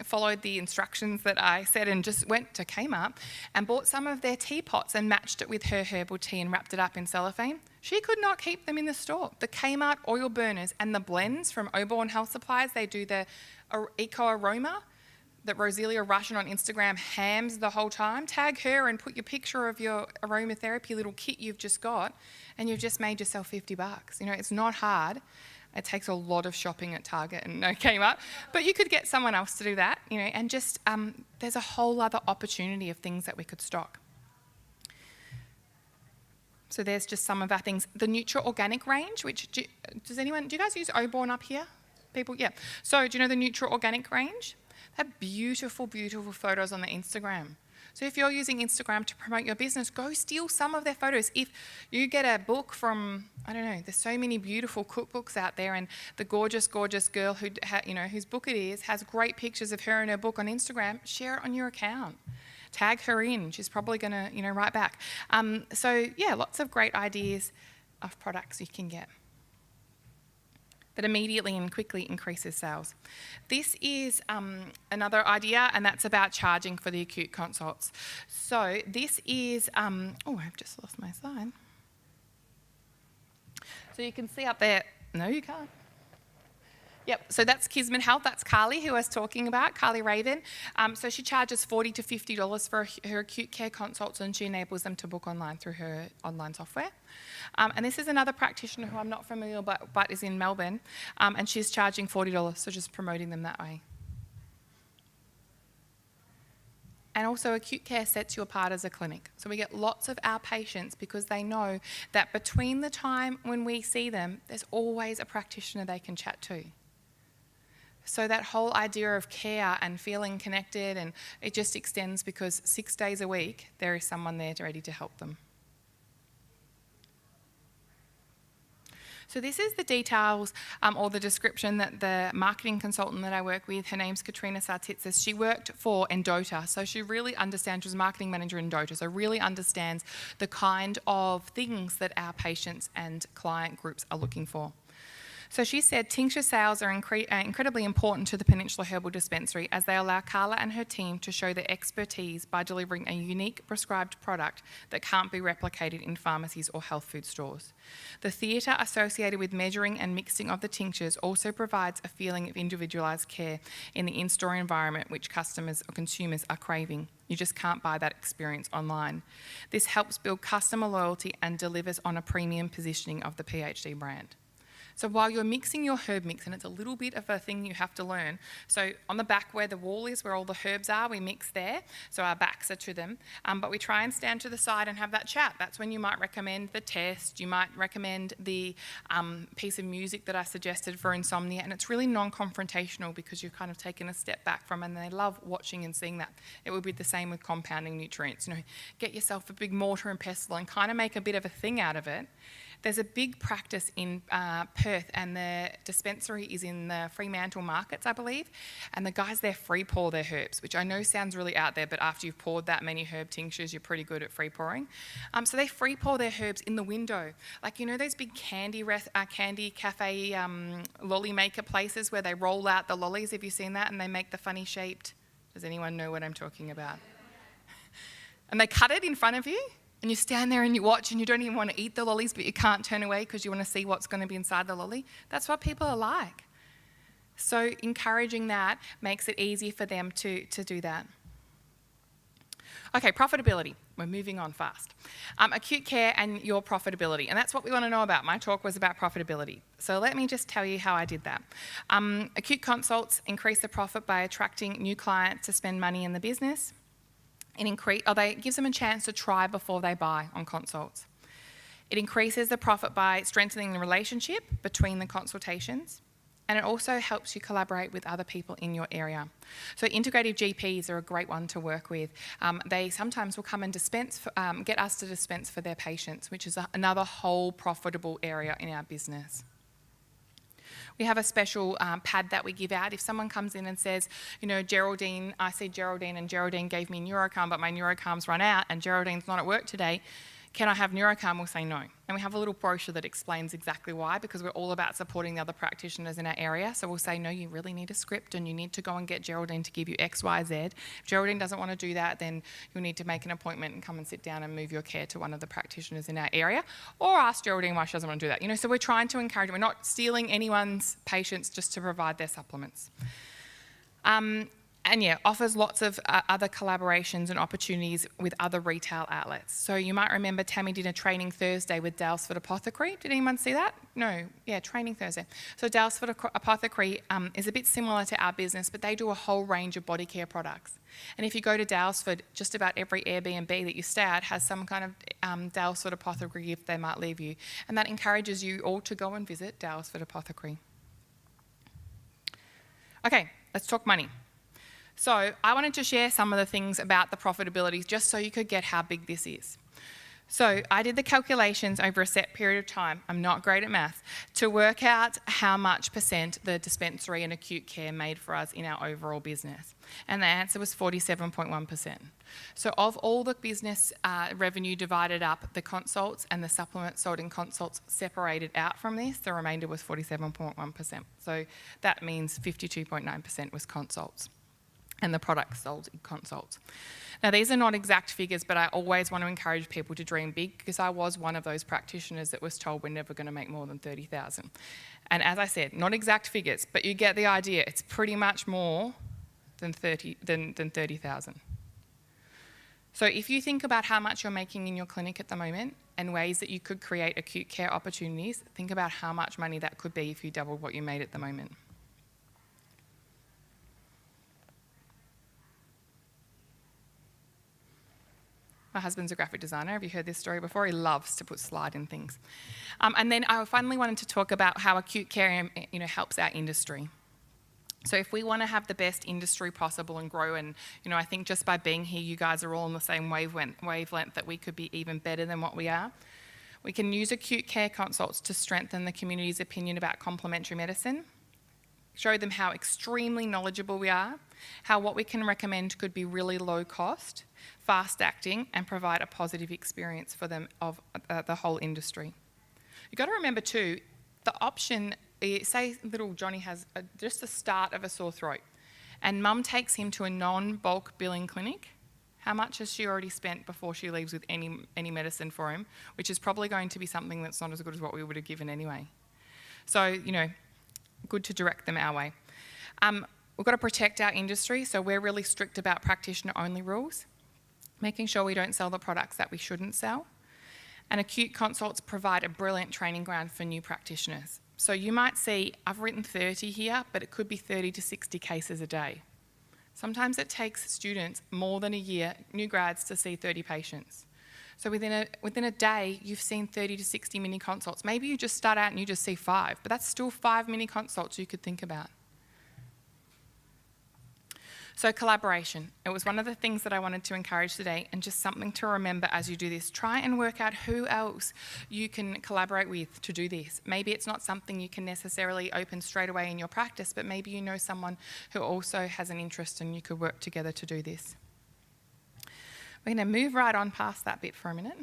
followed the instructions that I said and just went to Kmart and bought some of their teapots and matched it with her herbal tea and wrapped it up in cellophane. She could not keep them in the store. The Kmart oil burners and the blends from Auburn Health Supplies, they do the Eco Aroma that Roselia Russian on Instagram hams the whole time. Tag her and put your picture of your aromatherapy little kit you've just got, and you've just made yourself $50. It's not hard. It takes a lot of shopping at Target and Kmart, but you could get someone else to do that, and just there's a whole other opportunity of things that we could stock. So there's just some of our things. The Nutra-Organic range, which, do you guys use Auburn up here? People, yeah. So do you know the Nutra-Organic range? They have beautiful, beautiful photos on their Instagram. So if you're using Instagram to promote your business, go steal some of their photos. If you get a book from, I don't know, there's so many beautiful cookbooks out there, and the gorgeous, gorgeous girl whose book it is has great pictures of her and her book on Instagram, share it on your account. Tag her in. She's probably going to, write back. So yeah, lots of great ideas of products you can get that immediately and quickly increases sales. This is another idea, and that's about charging for the acute consults. So this is, I've just lost my slide. So you can see up there, no you can't. Yep, so that's Kismet Health, that's Carly who I was talking about, Carly Raven. So she charges $40 to $50 for her acute care consults, and she enables them to book online through her online software. And this is another practitioner who I'm not familiar with, but is in Melbourne, and she's charging $40, so just promoting them that way. And also acute care sets you apart as a clinic. So we get lots of our patients because they know that between the time when we see them, there's always a practitioner they can chat to. So that whole idea of care and feeling connected, and it just extends because 6 days a week, there is someone there ready to help them. So this is the details or the description that the marketing consultant that I work with, her name's Katrina Sartitsis, she worked for Endota. So she really understands, she was marketing manager in Endota, so really understands the kind of things that our patients and client groups are looking for. So she said tincture sales are incredibly important to the Peninsula Herbal Dispensary as they allow Carla and her team to show their expertise by delivering a unique prescribed product that can't be replicated in pharmacies or health food stores. The theatre associated with measuring and mixing of the tinctures also provides a feeling of individualised care in the in-store environment which customers or consumers are craving. You just can't buy that experience online. This helps build customer loyalty and delivers on a premium positioning of the PhD brand. So while you're mixing your herb mix, and it's a little bit of a thing you have to learn, so on the back where the wall is, where all the herbs are, we mix there, so our backs are to them, but we try and stand to the side and have that chat. That's when you might recommend the test, you might recommend the piece of music that I suggested for insomnia, and it's really non-confrontational because you've kind of taken a step back from it, and they love watching and seeing that. It would be the same with compounding nutrients. Get yourself a big mortar and pestle and kind of make a bit of a thing out of it. There's a big practice in Perth, and the dispensary is in the Fremantle markets, I believe, and the guys there free pour their herbs, which I know sounds really out there, but after you've poured that many herb tinctures, you're pretty good at free pouring. So they free pour their herbs in the window. Like, those big candy cafe lolly maker places where they roll out the lollies, have you seen that? And they make the funny shaped, does anyone know what I'm talking about? And they cut it in front of you. And you stand there and you watch and you don't even want to eat the lollies, but you can't turn away because you want to see what's going to be inside the lolly. That's what people are like. So encouraging that makes it easy for them to do that. Okay, profitability. We're moving on fast. Acute care and your profitability. And that's what we want to know about. My talk was about profitability. So let me just tell you how I did that. Acute consults increase the profit by attracting new clients to spend money in the business. It gives them a chance to try before they buy on consults. It increases the profit by strengthening the relationship between the consultations, and it also helps you collaborate with other people in your area. So integrative GPs are a great one to work with. They sometimes will come and get us to dispense for their patients, which is another whole profitable area in our business. We have a special pad that we give out. If someone comes in and says, you know, Geraldine, I see Geraldine and Geraldine gave me Neurocalm, but my Neurocalm's run out and Geraldine's not at work today, can I have Neurocalm? We'll say no. And we have a little brochure that explains exactly why, because we're all about supporting the other practitioners in our area. So we'll say, no, you really need a script and you need to go and get Geraldine to give you X, Y, Z. If Geraldine doesn't want to do that, then you'll need to make an appointment and come and sit down and move your care to one of the practitioners in our area, or ask Geraldine why she doesn't want to do that. You know, so we're trying to encourage, we're not stealing anyone's patients just to provide their supplements. And yeah, offers lots of other collaborations and opportunities with other retail outlets. So you might remember Tammy did a training Thursday with Dalesford Apothecary. Did anyone see that? No, yeah, training Thursday. So Dalesford Apothecary is a bit similar to our business, but they do a whole range of body care products. And if you go to Dalesford, just about every Airbnb that you stay at has some kind of Dalesford Apothecary gift they might leave you. And that encourages you all to go and visit Dalesford Apothecary. Okay, let's talk money. So I wanted to share some of the things about the profitability just so you could get how big this is. So I did the calculations over a set period of time, I'm not great at math, to work out how much % the dispensary and acute care made for us in our overall business. And the answer was 47.1%. So of all the business revenue divided up, the consults and the supplements sold in consults separated out from this, the remainder was 47.1%. So that means 52.9% was consults, and the products sold in consults. Now, these are not exact figures, but I always want to encourage people to dream big, because I was one of those practitioners that was told we're never going to make more than 30,000. And as I said, not exact figures, but you get the idea. It's pretty much more than 30,000. So if you think about how much you're making in your clinic at the moment and ways that you could create acute care opportunities, think about how much money that could be if you doubled what you made at the moment. My husband's a graphic designer. Have you heard this story before? He loves to put slide in things. And then I finally wanted to talk about how acute care, helps our industry. So if we want to have the best industry possible and grow, and I think just by being here, you guys are all on the same wavelength that we could be even better than what we are. We can use acute care consults to strengthen the community's opinion about complementary medicine, show them how extremely knowledgeable we are, how what we can recommend could be really low cost, fast acting, and provide a positive experience for them of the whole industry. You've got to remember too, the option, say little Johnny has just the start of a sore throat, and mum takes him to a non-bulk billing clinic. How much has she already spent before she leaves with any medicine for him, which is probably going to be something that's not as good as what we would have given anyway. So, good to direct them our way. We've got to protect our industry, so we're really strict about practitioner-only rules, making sure we don't sell the products that we shouldn't sell. And acute consults provide a brilliant training ground for new practitioners. So you might see, I've written 30 here, but it could be 30 to 60 cases a day. Sometimes it takes students more than a year, new grads, to see 30 patients. So within a day, you've seen 30 to 60 mini consults. Maybe you just start out and you just see 5, but that's still 5 mini consults you could think about. So collaboration. It was one of the things that I wanted to encourage today, and just something to remember as you do this. Try and work out who else you can collaborate with to do this. Maybe it's not something you can necessarily open straight away in your practice, but maybe you know someone who also has an interest and you could work together to do this. We're going to move right on past that bit for a minute.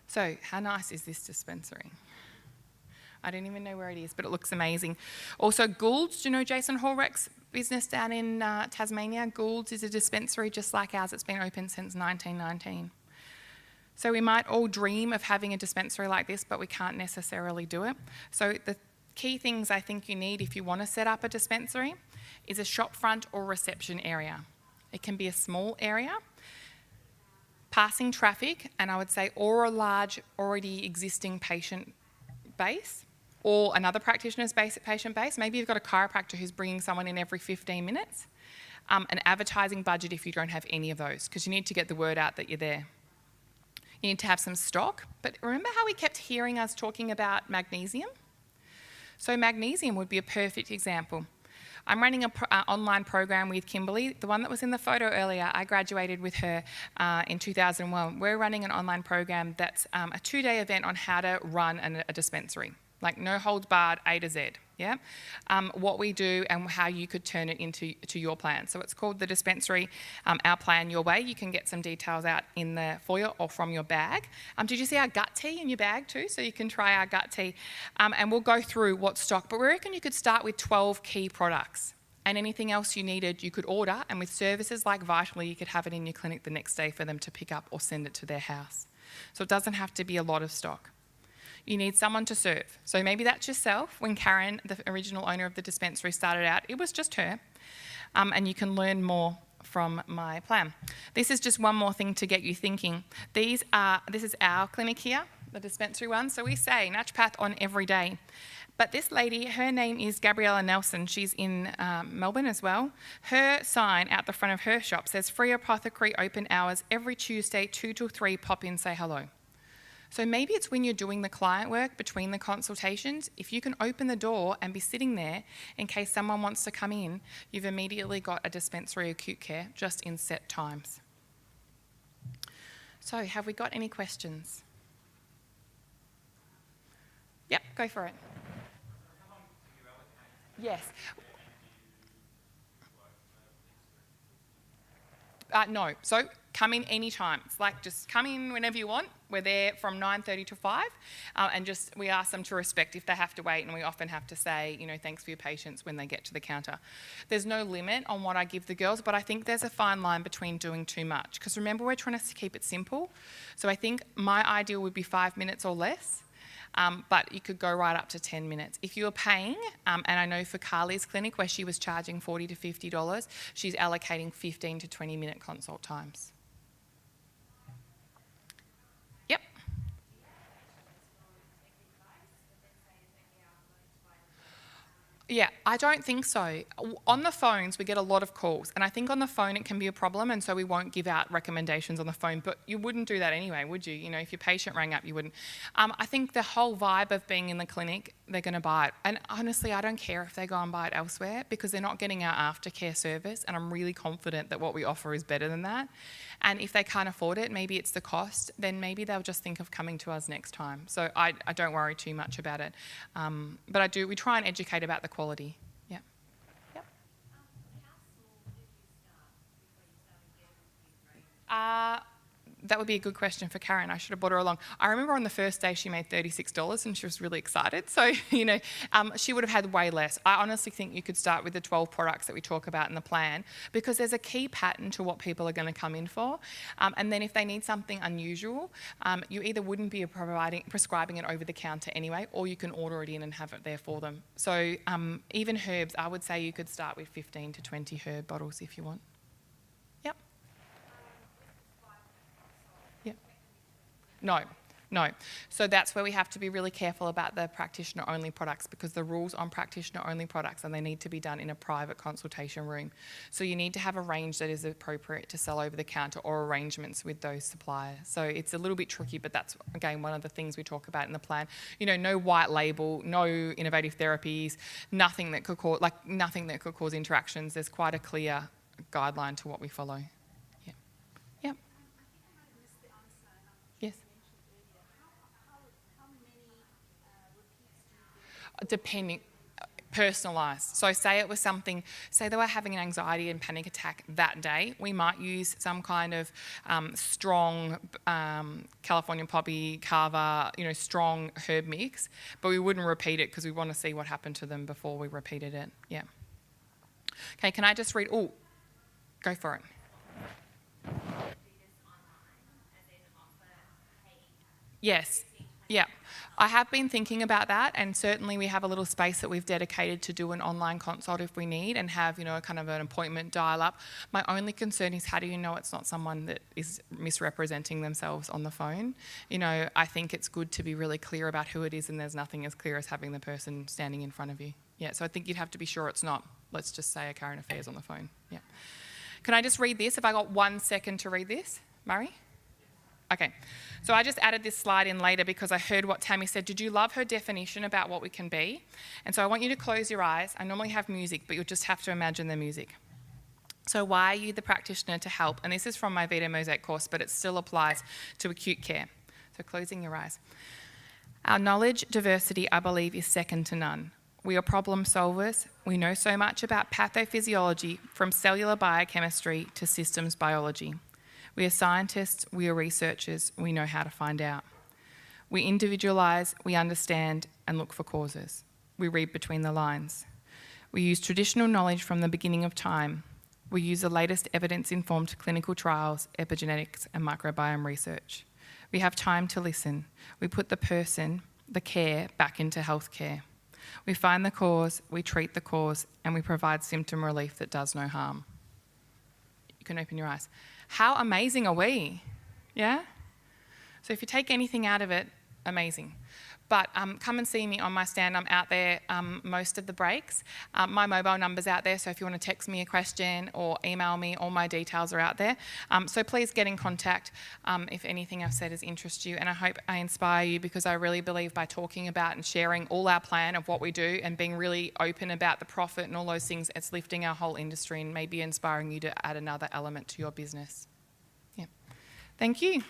So, how nice is this dispensary? I don't even know where it is, but it looks amazing. Also, Gould's, do you know Jason Hallreck's business down in Tasmania? Gould's is a dispensary just like ours. It's been open since 1919. So we might all dream of having a dispensary like this, but we can't necessarily do it. So the key things I think you need if you want to set up a dispensary is a shop front or reception area. It can be a small area, passing traffic, and I would say or a large already existing patient base, or another practitioner's patient base. Maybe you've got a chiropractor who's bringing someone in every 15 minutes. An advertising budget if you don't have any of those, because you need to get the word out that you're there. You need to have some stock. But remember how we kept hearing us talking about magnesium? So magnesium would be a perfect example. I'm running an online program with Kimberly, the one that was in the photo earlier. I graduated with her in 2001. We're running an online program that's a 2-day event on how to run a dispensary, like no holds barred, A to Z. Yeah, what we do and how you could turn it into your plan. So it's called the Dispensary, Our Plan Your Way. You can get some details out in the foyer or from your bag. Did you see our gut tea in your bag too? So you can try our gut tea. And we'll go through what's stock. But we reckon you could start with 12 key products. And anything else you needed, you could order. And with services like Vitally, you could have it in your clinic the next day for them to pick up or send it to their house. So it doesn't have to be a lot of stock. You need someone to serve. So maybe that's yourself. When Karen, the original owner of the dispensary, started out, it was just her. And you can learn more from my plan. This is just one more thing to get you thinking. This is our clinic here, the dispensary one. So we say naturopath on every day. But this lady, her name is Gabriella Nelson. She's in Melbourne as well. Her sign out the front of her shop says free apothecary open hours every Tuesday, 2 till 3, pop in, say hello. So maybe it's when you're doing the client work between the consultations, if you can open the door and be sitting there in case someone wants to come in, you've immediately got a dispensary acute care just in set times. So have we got any questions? Yep, go for it. Yes. No, so come in any time. It's like just come in whenever you want. We're there from 9:30 to 5, and just we ask them to respect if they have to wait, and we often have to say, you know, thanks for your patience when they get to the counter. There's no limit on what I give the girls, but I think there's a fine line between doing too much, because remember, we're trying to keep it simple. So I think my ideal would be 5 minutes or less. But you could go right up to 10 minutes. If you're paying, and I know for Carla's clinic where she was charging $40 to $50, she's allocating 15 to 20 minute consult times. Yep. Yeah, I don't think so. On the phones, we get a lot of calls, and I think on the phone it can be a problem, and so we won't give out recommendations on the phone, but you wouldn't do that anyway, would you? You know, if your patient rang up, you wouldn't. I think the whole vibe of being in the clinic, they're going to buy it. And honestly, I don't care if they go and buy it elsewhere, because they're not getting our aftercare service, and I'm really confident that what we offer is better than that. And if they can't afford it, maybe it's the cost, then maybe they'll just think of coming to us next time. So I don't worry too much about it. But we try and educate about the quality. Yeah. Yep. How small did you start before you started getting? That would be a good question for Karen. I should have brought her along. I remember on the first day she made $36 and she was really excited. So, you know, she would have had way less. I honestly think you could start with the 12 products that we talk about in the plan, because there's a key pattern to what people are going to come in for. And then if they need something unusual, you either wouldn't be prescribing it over the counter anyway, or you can order it in and have it there for them. So even herbs, I would say you could start with 15 to 20 herb bottles if you want. Yep. No. So that's where we have to be really careful about the practitioner-only products, because the rules on practitioner-only products, and they need to be done in a private consultation room. So you need to have a range that is appropriate to sell over the counter, or arrangements with those suppliers. So it's a little bit tricky, but that's, again, one of the things we talk about in the plan. You know, no white label, no innovative therapies, nothing that could cause interactions. There's quite a clear guideline to what we follow. Yeah. Yes. Depending, personalised. So say it was something, say they were having an anxiety and panic attack that day, we might use some kind of strong California poppy, kava, you know, strong herb mix, but we wouldn't repeat it because we want to see what happened to them before we repeated it. Yeah. Okay, can I just read? Oh, go for it. Yes. Yeah, I have been thinking about that, and certainly we have a little space that we've dedicated to do an online consult if we need, and have, you know, kind of an appointment dial up. My only concern is, how do you know it's not someone that is misrepresenting themselves on the phone? You know, I think it's good to be really clear about who it is, and there's nothing as clear as having the person standing in front of you. Yeah, so I think you'd have to be sure it's not, let's just say, a current affairs on the phone. Yeah. Can I just read this? Have I got 1 second to read this? Murray? Okay, so I just added this slide in later because I heard what Tammy said. Did you love her definition about what we can be? And so I want you to close your eyes. I normally have music, but you'll just have to imagine the music. So why are you the practitioner to help? And this is from my Vita Mosaic course, but it still applies to acute care. So closing your eyes. Our knowledge diversity, I believe, is second to none. We are problem solvers. We know so much about pathophysiology, from cellular biochemistry to systems biology. We are scientists, we are researchers, we know how to find out. We individualise, we understand, and look for causes. We read between the lines. We use traditional knowledge from the beginning of time. We use the latest evidence-informed clinical trials, epigenetics, and microbiome research. We have time to listen. We put the person, the care, back into healthcare. We find the cause, we treat the cause, and we provide symptom relief that does no harm. You can open your eyes. How amazing are we? Yeah? So if you take anything out of it, amazing. But come and see me on my stand. I'm out there most of the breaks. My mobile number's out there, so if you want to text me a question or email me, all my details are out there. So please get in contact if anything I've said has interested you. And I hope I inspire you, because I really believe by talking about and sharing all our plan of what we do and being really open about the profit and all those things, it's lifting our whole industry and maybe inspiring you to add another element to your business. Yeah. Thank you.